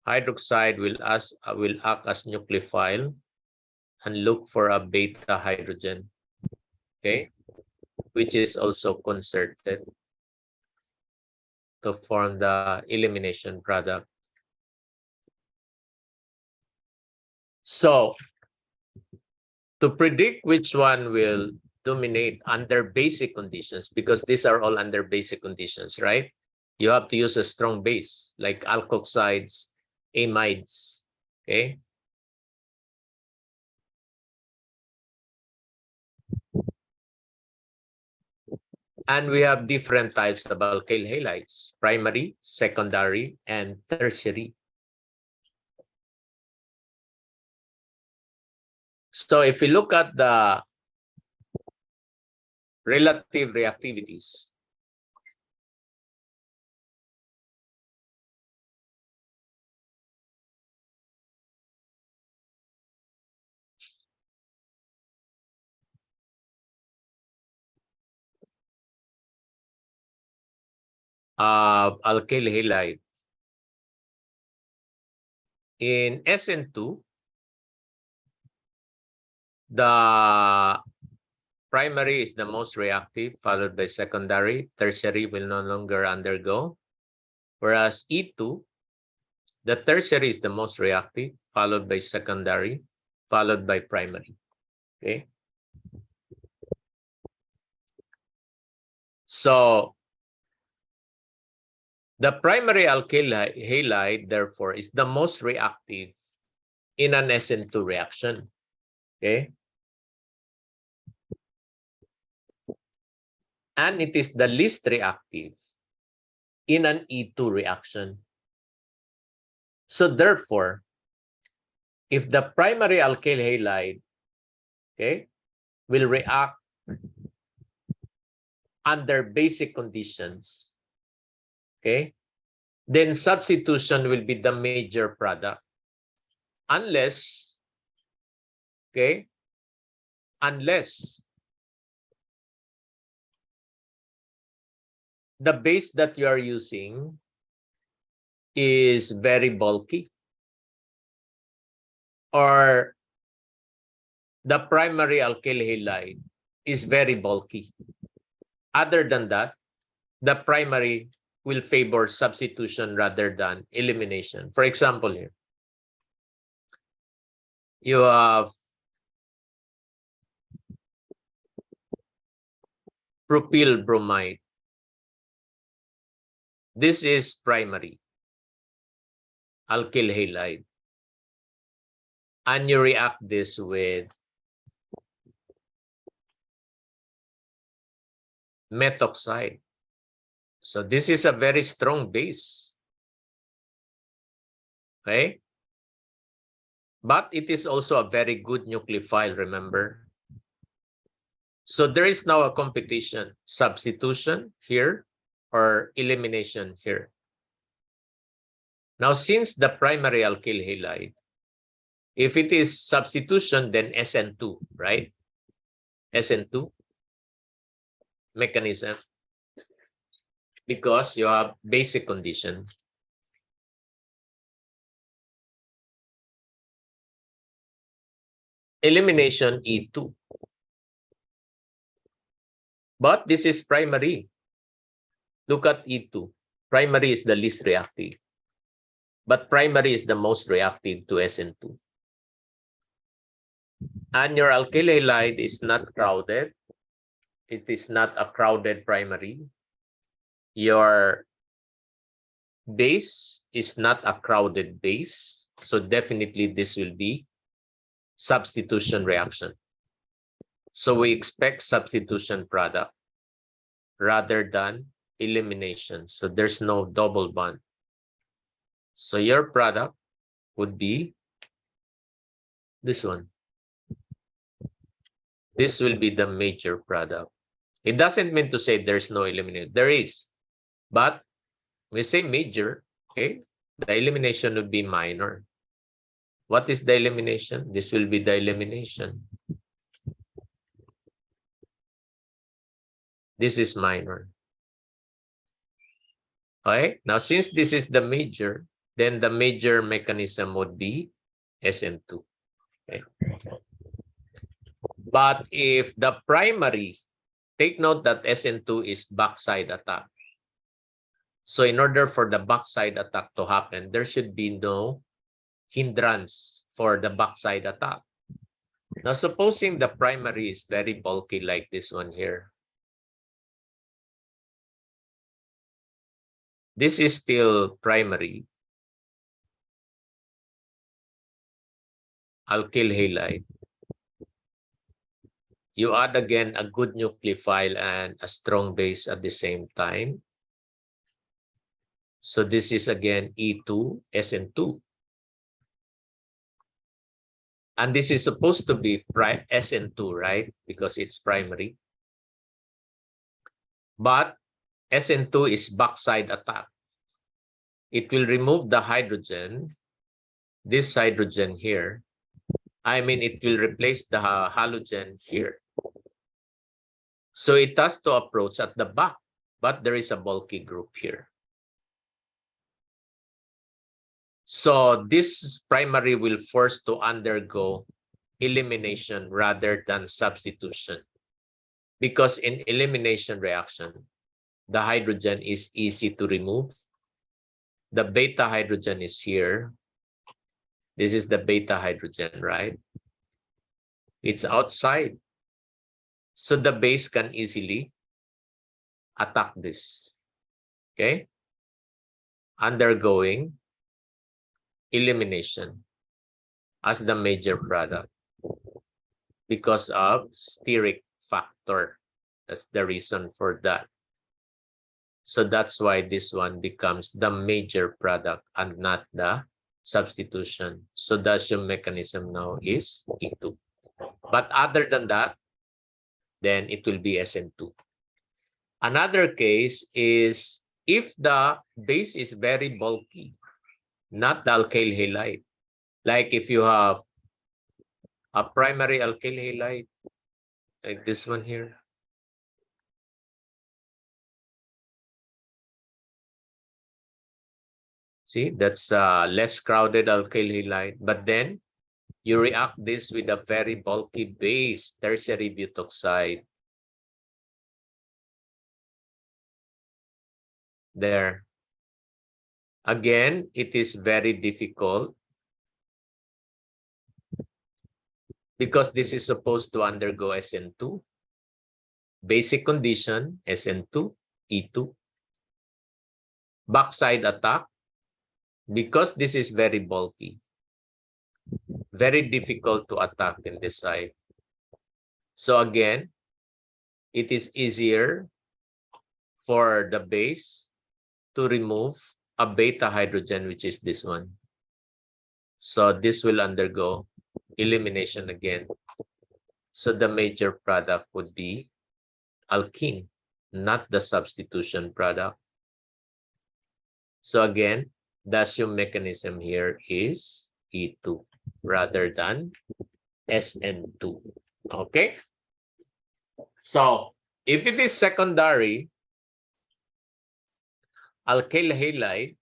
hydroxide will act as nucleophile and look for a beta hydrogen, okay, which is also concerted to form the elimination product. So to predict which one will dominate under basic conditions, because these are all under basic conditions, right? You have to use a strong base like alkoxides, amides, okay? And we have different types of alkyl halides, primary, secondary, and tertiary. So if we look at the relative reactivities, of alkyl halide. In SN2, the primary is the most reactive, followed by secondary. Tertiary will no longer undergo. Whereas E2, the tertiary is the most reactive, followed by secondary, followed by primary. Okay. So the primary alkyl halide, therefore, is the most reactive in an SN2 reaction. Okay. And it is the least reactive in an E2 reaction. So therefore, if the primary alkyl halide, okay, will react under basic conditions, okay, then substitution will be the major product. Unless, okay, unless the base that you are using is very bulky, or the primary alkyl halide is very bulky. Other than that, the primary will favor substitution rather than elimination. For example, here, you have propyl bromide. This is primary alkyl halide. And you react this with methoxide. So this is a very strong base. Okay? But it is also a very good nucleophile, remember? So there is now a competition, substitution here or elimination here. Now, since the primary alkyl halide, if it is substitution, then SN2, right? SN2 mechanism, because you have basic condition. Elimination E2. But this is primary. Look at E2. Primary is the least reactive. But primary is the most reactive to SN2. And your alkyl halide is not crowded. It is not a crowded primary. Your base is not a crowded base. So definitely this will be substitution reaction. So we expect substitution product rather than elimination. So there's no double bond. So your product would be this one. This will be the major product. It doesn't mean to say there's no elimination. There is. But we say major, okay? The elimination would be minor. What is the elimination? This will be the elimination. This is minor. Okay? Now, since this is the major, then the major mechanism would be SN2. Okay? But if the primary, take note that SN2 is backside attack. So in order for the backside attack to happen, there should be no hindrance for the backside attack. Now, supposing the primary is very bulky like this one here. This is still primary alkyl halide. You add again a good nucleophile and a strong base at the same time. So this is again E2, SN2. And this is supposed to be SN2, right? Because it's primary. But SN2 is backside attack. It will remove the hydrogen, this hydrogen here. I mean, it will replace the halogen here. So it has to approach at the back, but there is a bulky group here. So this primary will force to undergo elimination rather than substitution. Because in elimination reaction, the hydrogen is easy to remove. The beta hydrogen is here. This is the beta hydrogen, right? It's outside. So the base can easily attack this. Okay? Undergoing elimination as the major product because of steric factor. That's the reason for that. So that's why this one becomes the major product and not the substitution. So the Dacium mechanism now is E2. But other than that, then it will be SN2. Another case is if the base is very bulky, not the alkyl halide. Like if you have a primary alkyl halide, like this one here. See, that's less crowded alkyl halide. But then you react this with a very bulky base, tertiary butoxide. There. Again, it is very difficult because this is supposed to undergo SN2. Basic condition, SN2, E2. Backside attack, because this is very bulky, very difficult to attack in this side. So again, it is easier for the base to remove a beta hydrogen, which is this one. So this will undergo elimination again. So the major product would be alkene, not the substitution product. So again, Dacium mechanism here is E2 rather than SN2. Okay? So if it is secondary alkyl halide,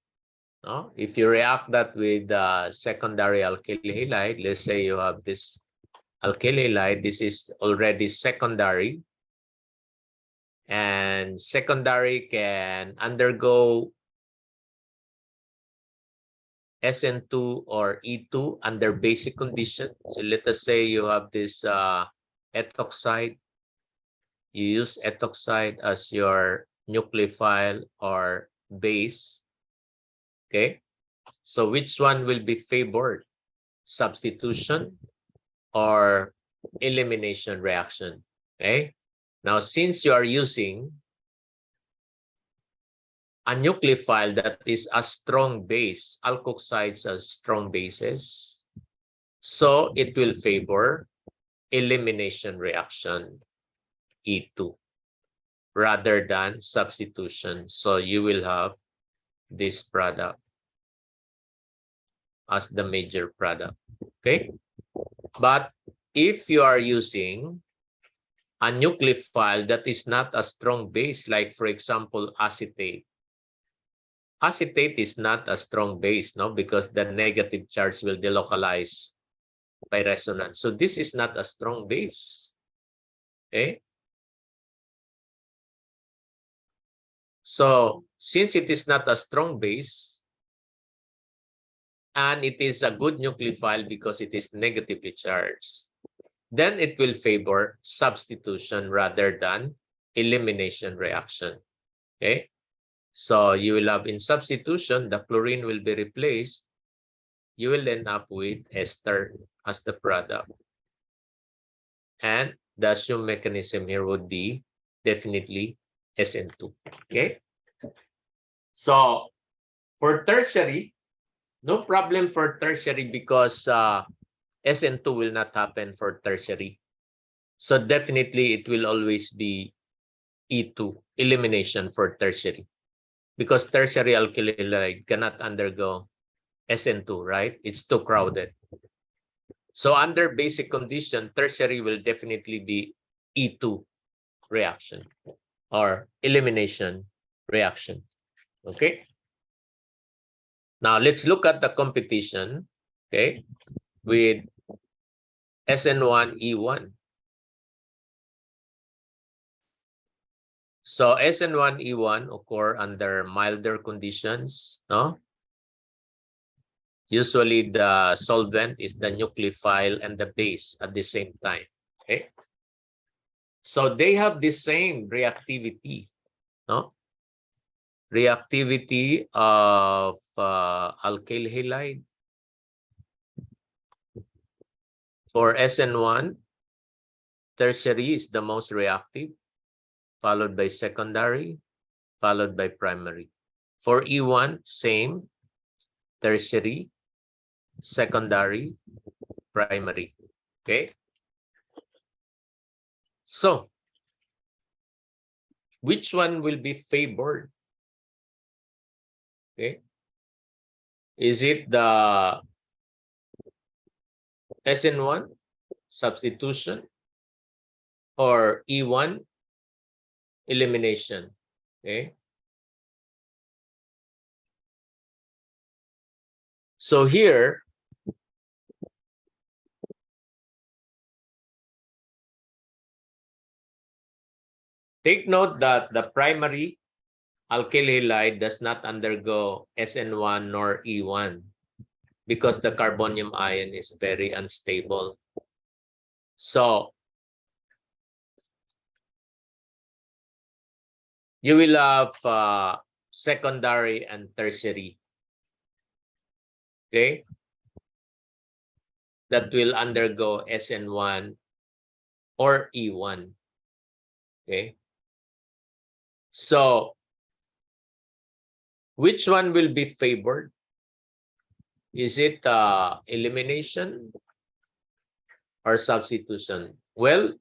if you react that with secondary alkyl halide, let's say you have this alkyl halide, this is already secondary, and secondary can undergo SN2 or E2 under basic condition. So let us say you have this ethoxide. You use ethoxide as your nucleophile or base. Okay. So which one will be favored? Substitution or elimination reaction? Okay. Now, since you are using a nucleophile that is a strong base, alkoxides are strong bases, so it will favor elimination reaction, E2, rather than substitution. So you will have this product as the major product. Okay. But if you are using a nucleophile that is not a strong base, like for example, acetate. Acetate is not a strong base, no, because the negative charge will delocalize by resonance. So this is not a strong base. Okay. So since it is not a strong base, and it is a good nucleophile because it is negatively charged, then it will favor substitution rather than elimination reaction. Okay. So you will have in substitution, the chlorine will be replaced. You will end up with ester as the product. And the Dacium mechanism here would be definitely SN2. Okay. So for tertiary, no problem for tertiary because SN2 will not happen for tertiary. So definitely it will always be E2, elimination for tertiary. Because tertiary alkyl halide cannot undergo SN2, right? It's too crowded. So under basic condition, tertiary will definitely be E2 reaction or elimination reaction. Okay. Now let's look at the competition, okay, with SN1E1. So SN1E1 occur under milder conditions, no? Usually the solvent is the nucleophile and the base at the same time, okay? So they have the same reactivity, no? Reactivity of alkyl halide. For SN1, tertiary is the most reactive, followed by secondary, followed by primary. For E1, same, tertiary, secondary, primary. Okay. So, which one will be favored? Okay. Is it the SN1 substitution or E1 elimination? Okay. So here, take note that the primary alkyl halide does not undergo SN1 nor E1 because the carbonium ion is very unstable. So, you will have secondary and tertiary, okay, that will undergo SN1 or E1, okay. So, which one will be favored? Is it elimination or substitution? Well,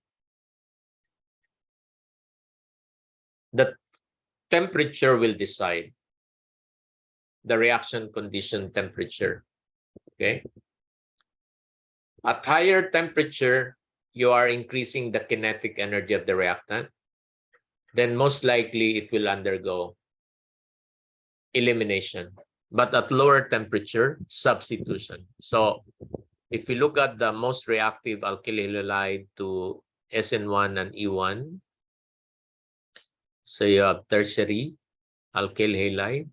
the temperature will decide the reaction condition temperature, okay. At higher temperature, you are increasing the kinetic energy of the reactant, then most likely it will undergo elimination. But at lower temperature, substitution. So if we look at the most reactive alkyl halide to SN1 and E1, so you have tertiary alkyl halide.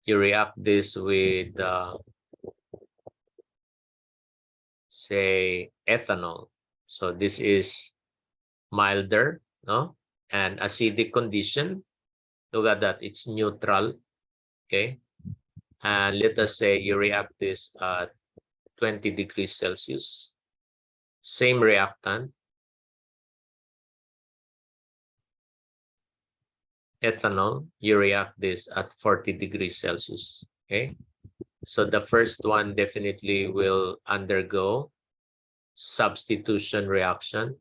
You react this with, say, ethanol. So this is milder, no? And acidic condition. Look at that, it's neutral, okay? And let us say you react this at 20 degrees Celsius. Same reactant. Ethanol, you react this at 40 degrees Celsius, okay? So the first one definitely will undergo substitution reaction.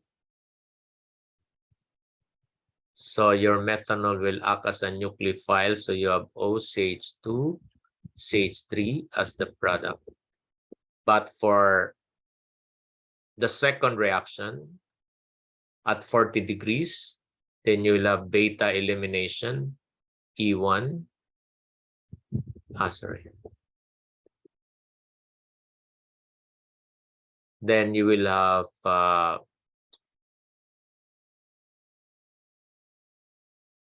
So your methanol will act as a nucleophile. So you have OCH2, CH3 as the product. But for the second reaction at 40 degrees, then you will have beta elimination, E1. Then you will have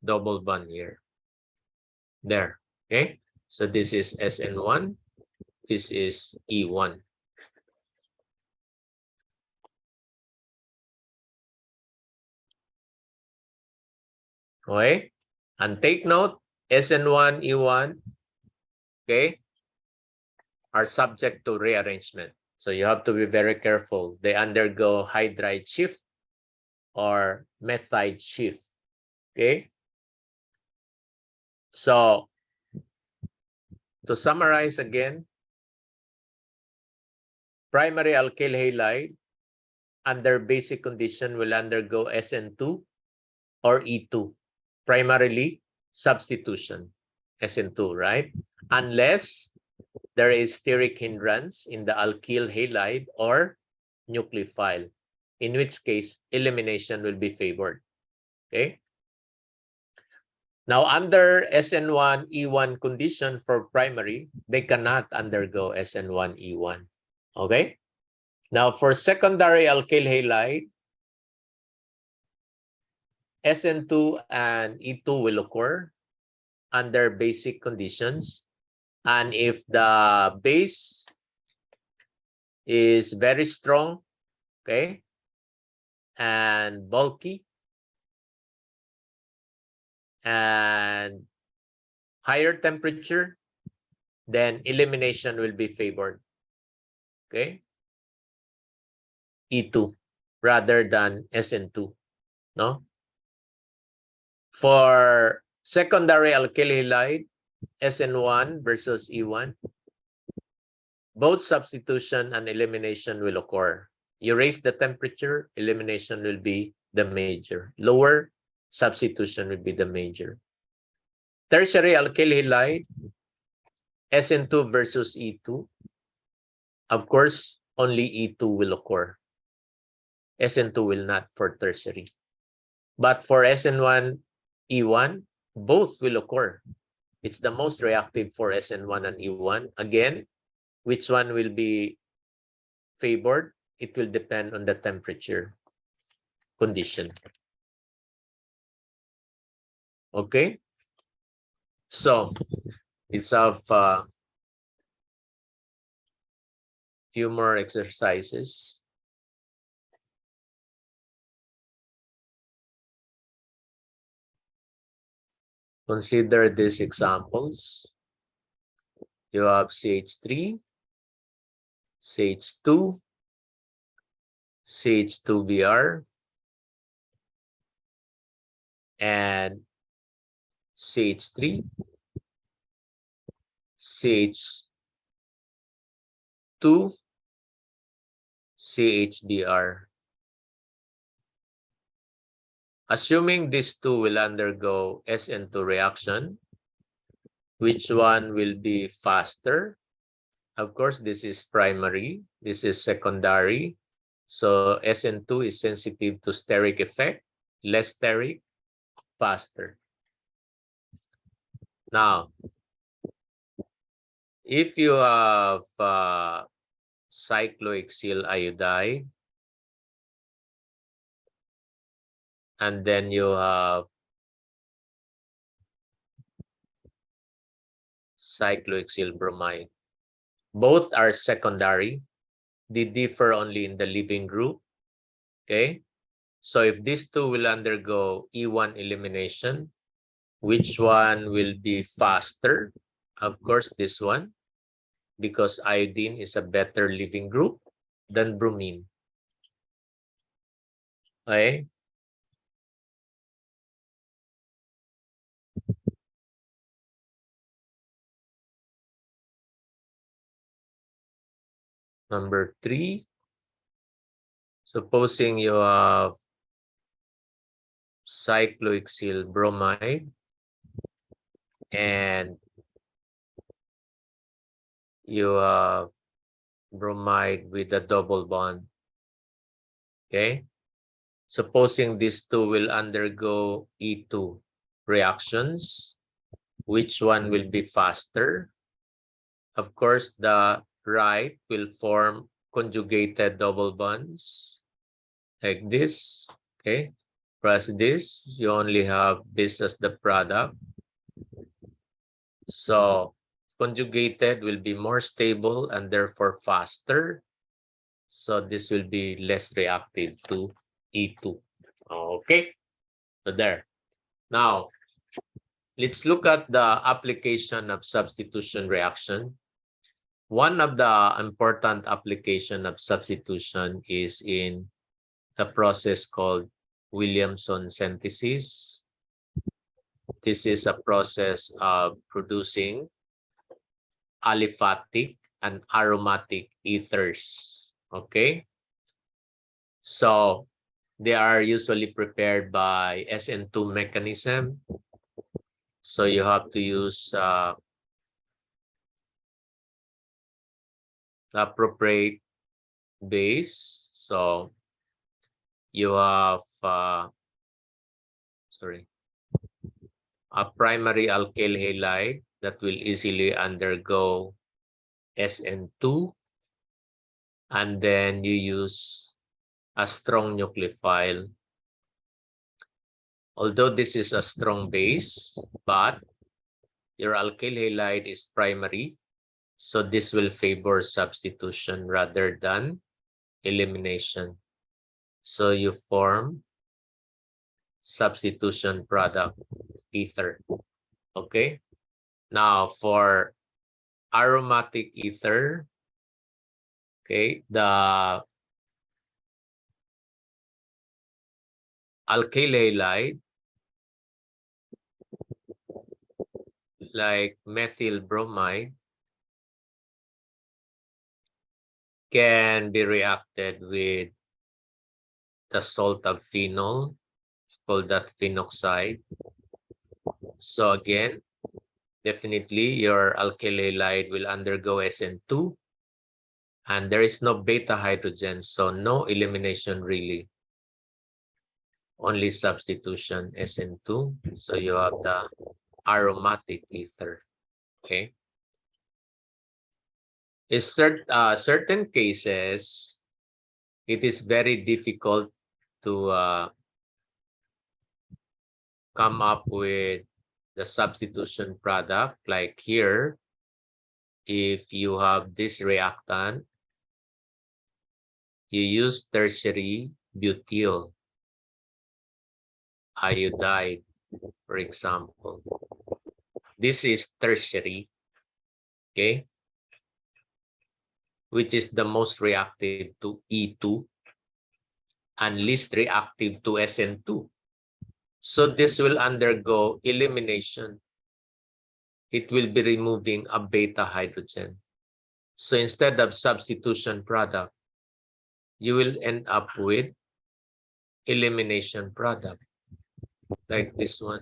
double bond here. There, okay? So this is SN1, this is E1. Okay? And take note, SN1, E1, okay, are subject to rearrangement. So you have to be very careful. They undergo hydride shift or methide shift, okay? So to summarize again, primary alkyl halide under basic condition will undergo SN2 or E2, primarily substitution, SN2, right? Unless there is steric hindrance in the alkyl halide or nucleophile, in which case elimination will be favored, okay? Now, under SN1 E1 condition for primary, they cannot undergo SN1 E1. Okay? Now, for secondary alkyl halide, SN2 and E2 will occur under basic conditions. And if the base is very strong, okay, and bulky, and higher temperature, then elimination will be favored. Okay? E2 rather than SN2. No? For secondary alkyl halide, SN1 versus E1, both substitution and elimination will occur. You raise the temperature, elimination will be the major. Lower, substitution will be the major. Tertiary alkyl halide, SN2 versus E2. Of course, only E2 will occur. SN2 will not for tertiary. But for SN1, E1, both will occur. It's the most reactive for SN1 and E1. Again, which one will be favored? It will depend on the temperature condition. Okay? So, it's of few more exercises. Consider these examples. You have CH3, CH2, CH2Br, and CH3, CH2, CHBr. Assuming these two will undergo SN2 reaction, which one will be faster? Of course, this is primary, this is secondary. So SN2 is sensitive to steric effect, less steric, faster. Now, if you have cyclohexyl iodide, and then you have cyclohexyl bromide, both are secondary. They differ only in the leaving group. Okay, so if these two will undergo E1 elimination, which one will be faster? Of course, this one, because iodine is a better leaving group than bromine. Okay. Number 3, supposing you have cyclohexyl bromide and you have bromide with a double bond. Okay, supposing these two will undergo E2 reactions, which one will be faster? Of course, the right will form conjugated double bonds like this. Okay, plus this, you only have this as the product. So conjugated will be more stable and therefore faster. So this will be less reactive to E2. Okay, so there. Now, let's look at the application of substitution reaction. One of the important application of substitution is in a process called Williamson synthesis. This is a process of producing aliphatic and aromatic ethers. Okay, so they are usually prepared by SN2 mechanism. So you have to use the appropriate base. So you have a primary alkyl halide that will easily undergo SN2, and then you use a strong nucleophile. Although this is a strong base, but your alkyl halide is primary, so this will favor substitution rather than elimination. So you form substitution product ether. Okay. Now for aromatic ether, okay, the alkyl halide like methyl bromide can be reacted with the salt of phenol, called that phenoxide. So again, definitely your alkyl halide will undergo SN2, and there is no beta hydrogen, so no elimination really. Only substitution SN2. So you have the aromatic ether. Okay. In certain cases, it is very difficult to come up with the substitution product. Like here, if you have this reactant, you use tertiary butyl iodide, for example. This is tertiary, okay, which is the most reactive to E2 and least reactive to SN2. So this will undergo elimination. It will be removing a beta hydrogen. So instead of substitution product, you will end up with elimination product, like this one.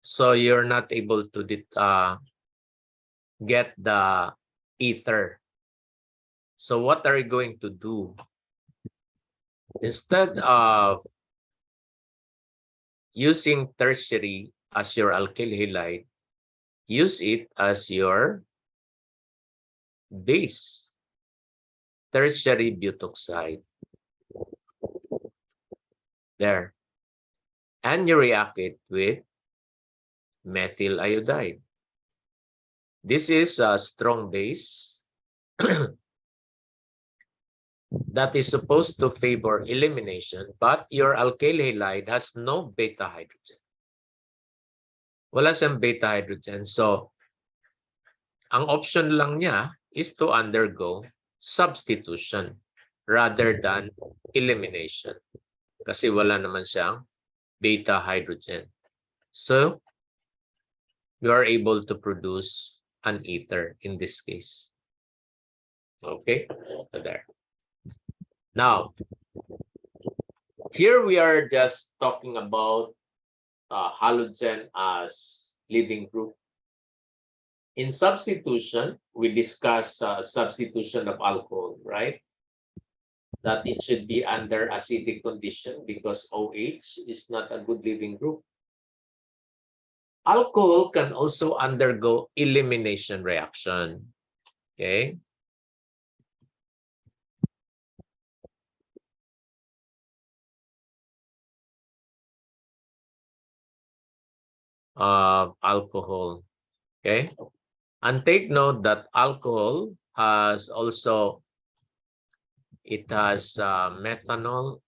So you're not able to get the ether. So what are you going to do? Instead of using tertiary as your alkyl halide, use it as your base, tertiary butoxide. There. And you react it with methyl iodide. This is a strong base that is supposed to favor elimination, but your alkyl halide has no beta hydrogen. Wala siyang beta hydrogen. So, ang option lang niya is to undergo substitution rather than elimination. Kasi wala naman siyang beta hydrogen. So, you are able to produce an ether in this case. Okay, so there. Now, here we are just talking about halogen as living group. In substitution, we discuss substitution of alcohol, right? That it should be under acidic condition because OH is not a good living group. Alcohol can also undergo elimination reaction. Okay. Of alcohol. Okay. And take note that alcohol has also, it has methanol.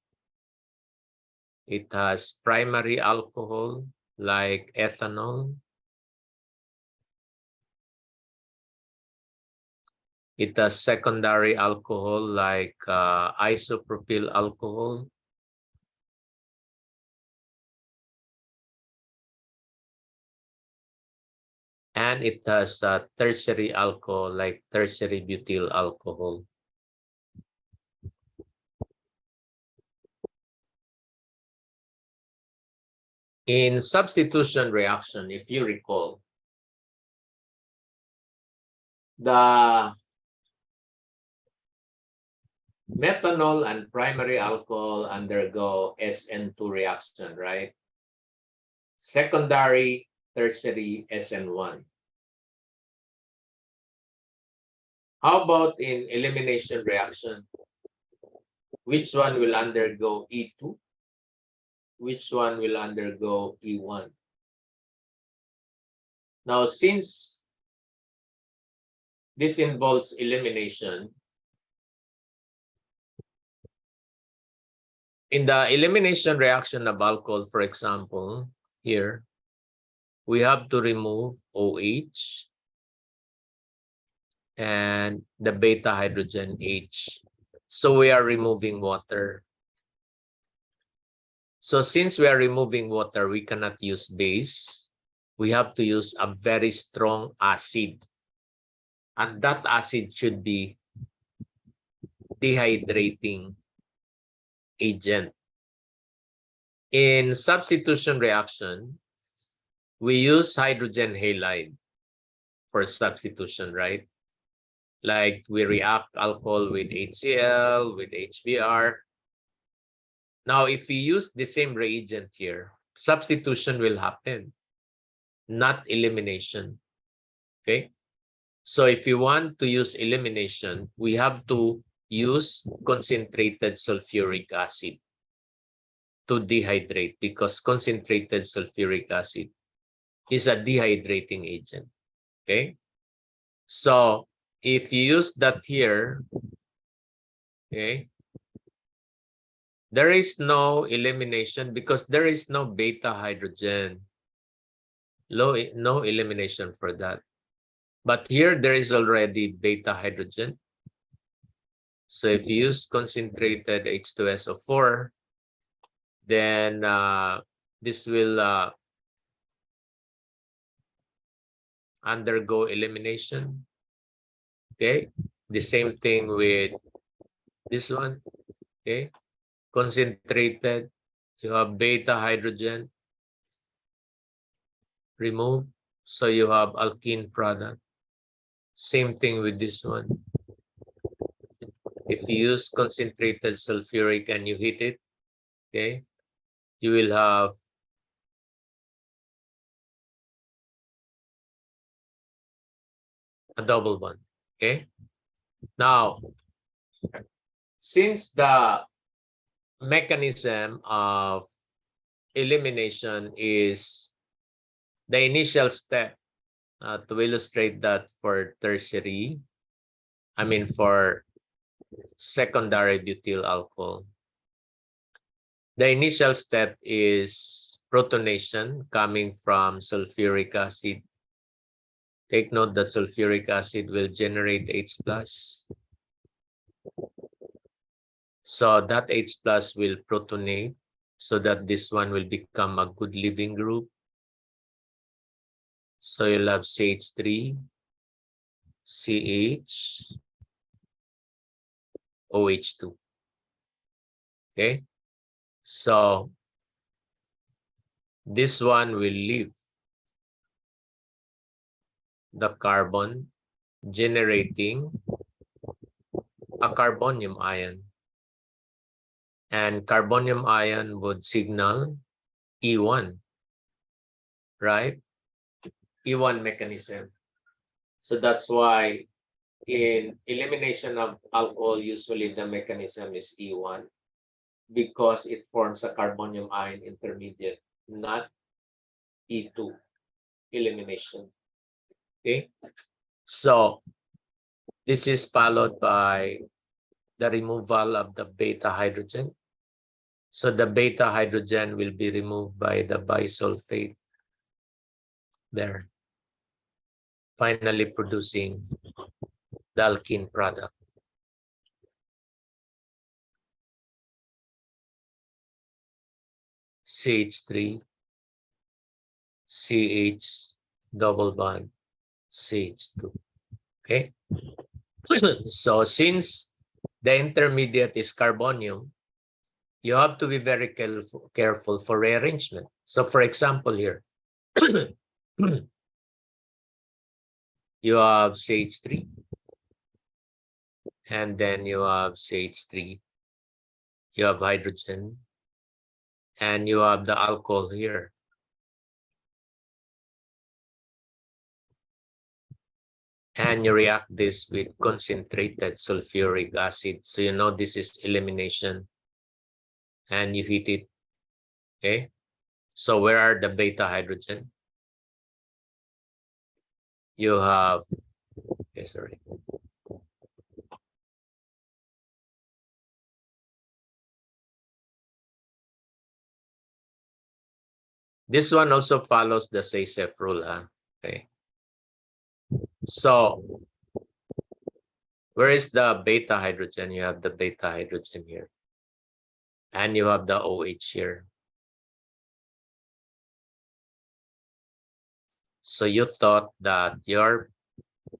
It has primary alcohol like ethanol. It has secondary alcohol like isopropyl alcohol. And it has tertiary alcohol like tertiary butyl alcohol. In substitution reaction, if you recall, the Methanol and primary alcohol undergo SN2 reaction, right? Secondary, tertiary, SN1. How about in elimination reaction? Which one will undergo E2? Which one will undergo E1? Now, since this involves elimination, in the elimination reaction of alcohol, for example, here, we have to remove OH and the beta hydrogen H. So we are removing water. So since we are removing water, we cannot use base. We have to use a very strong acid. And that acid should be dehydrating agent. In substitution reaction, we use hydrogen halide for substitution, right? Like we react alcohol with HCl, with HBr. Now, if we use the same reagent here, substitution will happen, not elimination, okay? So if you want to use elimination, we have to use concentrated sulfuric acid to dehydrate, because concentrated sulfuric acid is a dehydrating agent, okay? So if you use that here, okay, there is no elimination because there is no beta hydrogen. No elimination for that. But here there is already beta hydrogen. So if you use concentrated H2SO4, then this will undergo elimination. Okay, the same thing with this one. Okay, concentrated, you have beta hydrogen, remove, so you have alkene product. Same thing with this one. If you use concentrated sulfuric and you heat it, okay, you will have a double bond. Okay, now since the mechanism of elimination is the initial step, to illustrate that for tertiary, for secondary butyl alcohol, the initial step is protonation coming from sulfuric acid. Take note that sulfuric acid will generate H+. So that H+ will protonate so that this one will become a good leaving group. So you'll have CH3, CH, OH2. Okay? So this one will leave the carbon, generating a carbonium ion. And carbonium ion would signal E1, right? E1 mechanism. So that's why in elimination of alcohol, usually the mechanism is E1, because it forms a carbonium ion intermediate, not E2 elimination. Okay, so this is followed by the removal of the beta hydrogen. So the beta hydrogen will be removed by the bisulfate there, finally producing the alkene product. CH3, CH double bond, CH2. Okay. So since the intermediate is carbonium, you have to be very careful for rearrangement. So for example here, you have CH3, and then you have CH3. You have hydrogen, and you have the alcohol here. And you react this with concentrated sulfuric acid. So you know this is elimination. And you heat it. Okay. So where are the beta hydrogen? You have, okay, sorry. This one also follows the Say-Sef rule. Okay. So where is the beta hydrogen? You have the beta hydrogen here. And you have the OH here. So you thought that your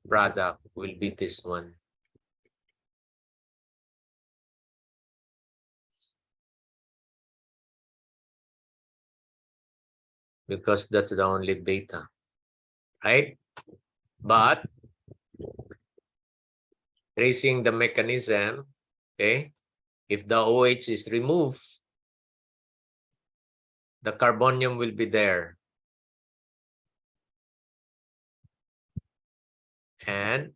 product will be this one. Because that's the only beta, right? But tracing the mechanism, okay, if the OH is removed, the carbonium will be there. And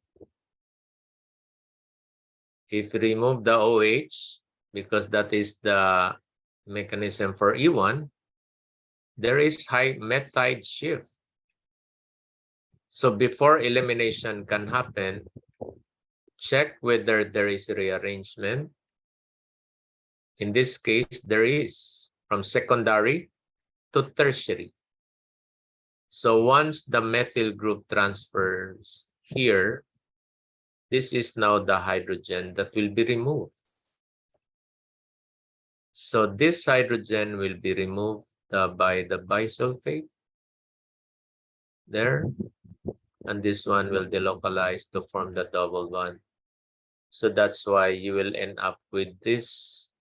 if you remove the OH, because that is the mechanism for E1, there is high methide shift. So before elimination can happen, check whether there is rearrangement. In this case, there is from secondary to tertiary. So once the methyl group transfers here, this is now the hydrogen that will be removed. So this hydrogen will be removed by the bisulfate there, and this one will delocalize to form the double bond. So that's why you will end up with this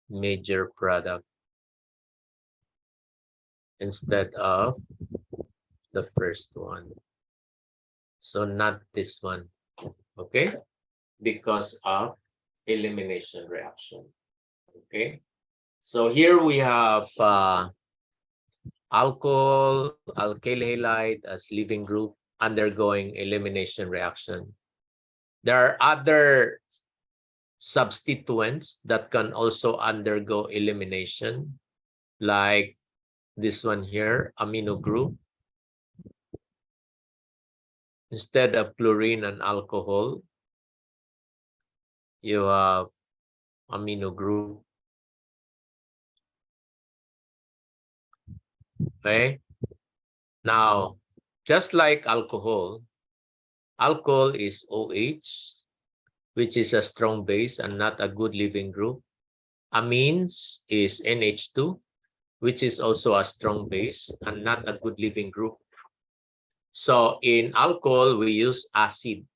major product instead of the first one. So not this one, okay? Because of elimination reaction, okay? So here we have alcohol, alkyl halide as leaving group undergoing elimination reaction. There are other substituents that can also undergo elimination, like this one here, amino group. Instead of chlorine and alcohol, you have amino group. Okay. Now, just like alcohol, alcohol is OH, which is a strong base and not a good leaving group. Amines is NH2, which is also a strong base and not a good leaving group. So in alcohol, we use acid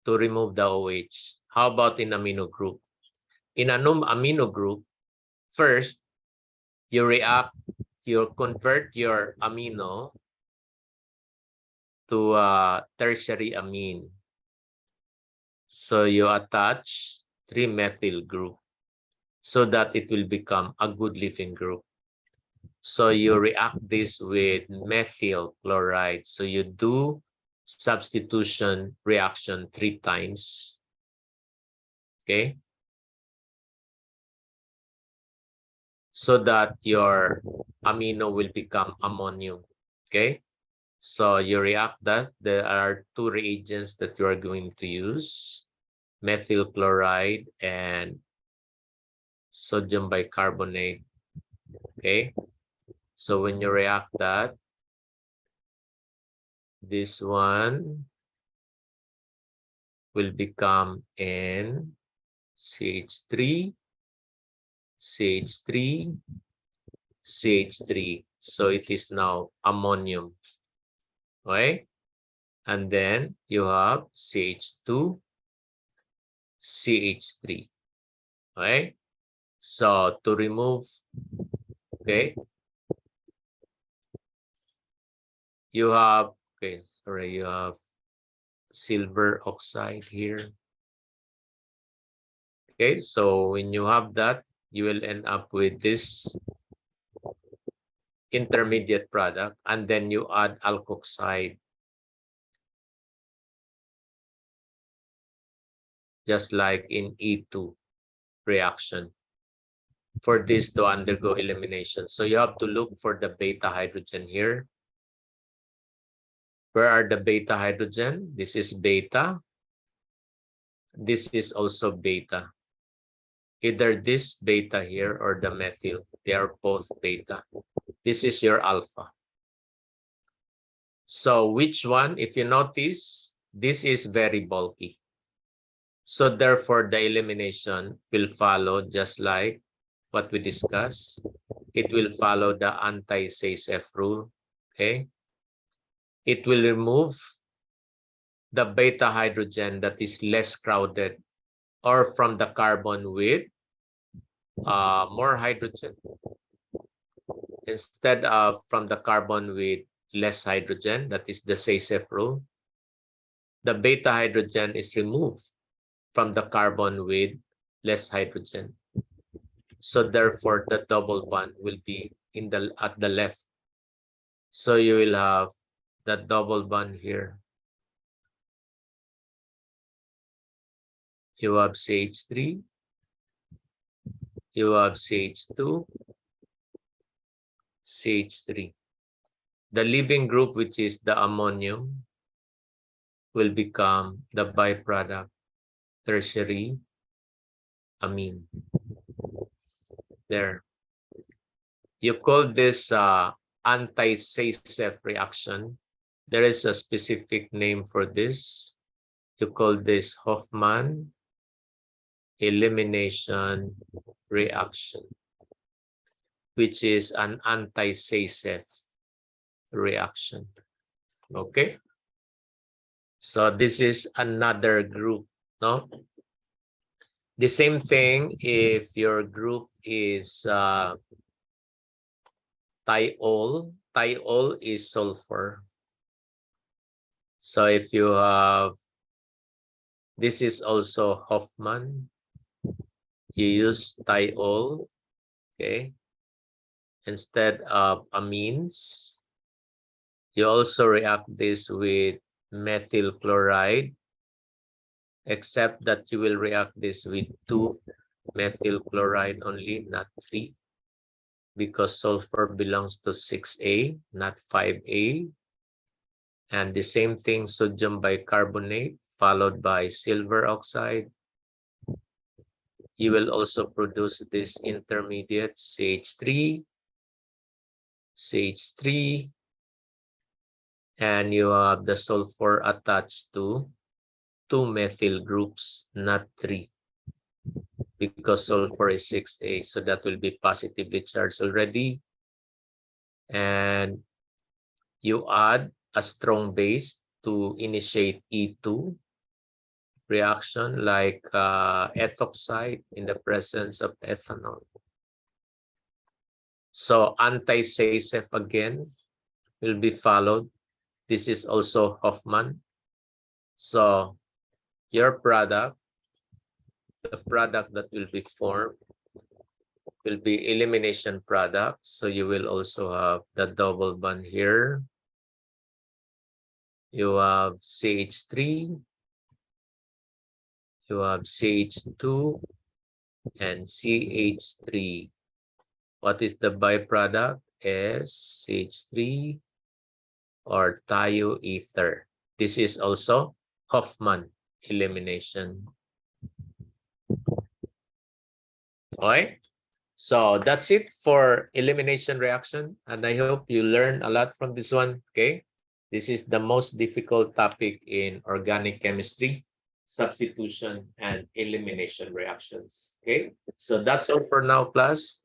to remove the OH. How about in amino group? In an amino group, first, you convert your amino to a tertiary amine. So you attach 3-methyl group so that it will become a good leaving group. So you react this with methyl chloride. So you do substitution reaction 3 times. Okay. So that your amino will become ammonium. Okay. So you react that. There are 2 reagents that you are going to use. Methyl chloride and sodium bicarbonate. Okay. So when you react that, this one will become N, CH3, CH3, CH3. So it is now ammonium. Okay. And then you have CH2, CH3. Okay. So to remove, okay, you have, okay, sorry, you have silver oxide here. Okay, so when you have that, you will end up with this intermediate product, and then you add alkoxide, just like in E2 reaction, for this to undergo elimination. So you have to look for the beta hydrogen here. Where are the beta hydrogen? This is beta. This is also beta. Either this beta here or the methyl, they are both beta. This is your alpha. So which one? If you notice, this is very bulky. So therefore, the elimination will follow just like what we discussed. It will follow the anti-SASEF rule. Okay. It will remove the beta hydrogen that is less crowded, or from the carbon with more hydrogen, instead of from the carbon with less hydrogen, that is the SASEF rule. The beta hydrogen is removed from the carbon with less hydrogen. So therefore, the double bond will be at the left. So you will have the double bond here. You have CH3, you have CH2, CH3. The leaving group, which is the ammonium, will become the byproduct tertiary amine. There. You call this anti-SASEF reaction. There is a specific name for this. You call this Hofmann elimination reaction, which is an anti-SASEF reaction. Okay. So this is another group, no? The same thing if your group is thiol. Thiol is sulfur. So if you have, this is also Hofmann. You use thiol, okay, instead of amines. You also react this with methyl chloride, except that you will react this with 2 methyl chloride only, not 3, because sulfur belongs to 6A, not 5A. And the same thing, sodium bicarbonate followed by silver oxide. You will also produce this intermediate CH3, CH3, and you have the sulfur attached to 2 methyl groups, not 3, because sulfur is 6A, so that will be positively charged already. And you add a strong base to initiate E2 reaction, like ethoxide in the presence of ethanol. So anti-SASEF again will be followed. This is also Hofmann. So your product, the product that will be formed, will be elimination product. So you will also have the double bond here. You have CH3, you have CH2, and CH3. What is the byproduct? Is CH3 or thioether. This is also Hofmann elimination. Okay, so that's it for elimination reaction, and I hope you learn a lot from this one. Okay, this is the most difficult topic in organic chemistry: substitution and elimination reactions. Okay, so that's all for now, class.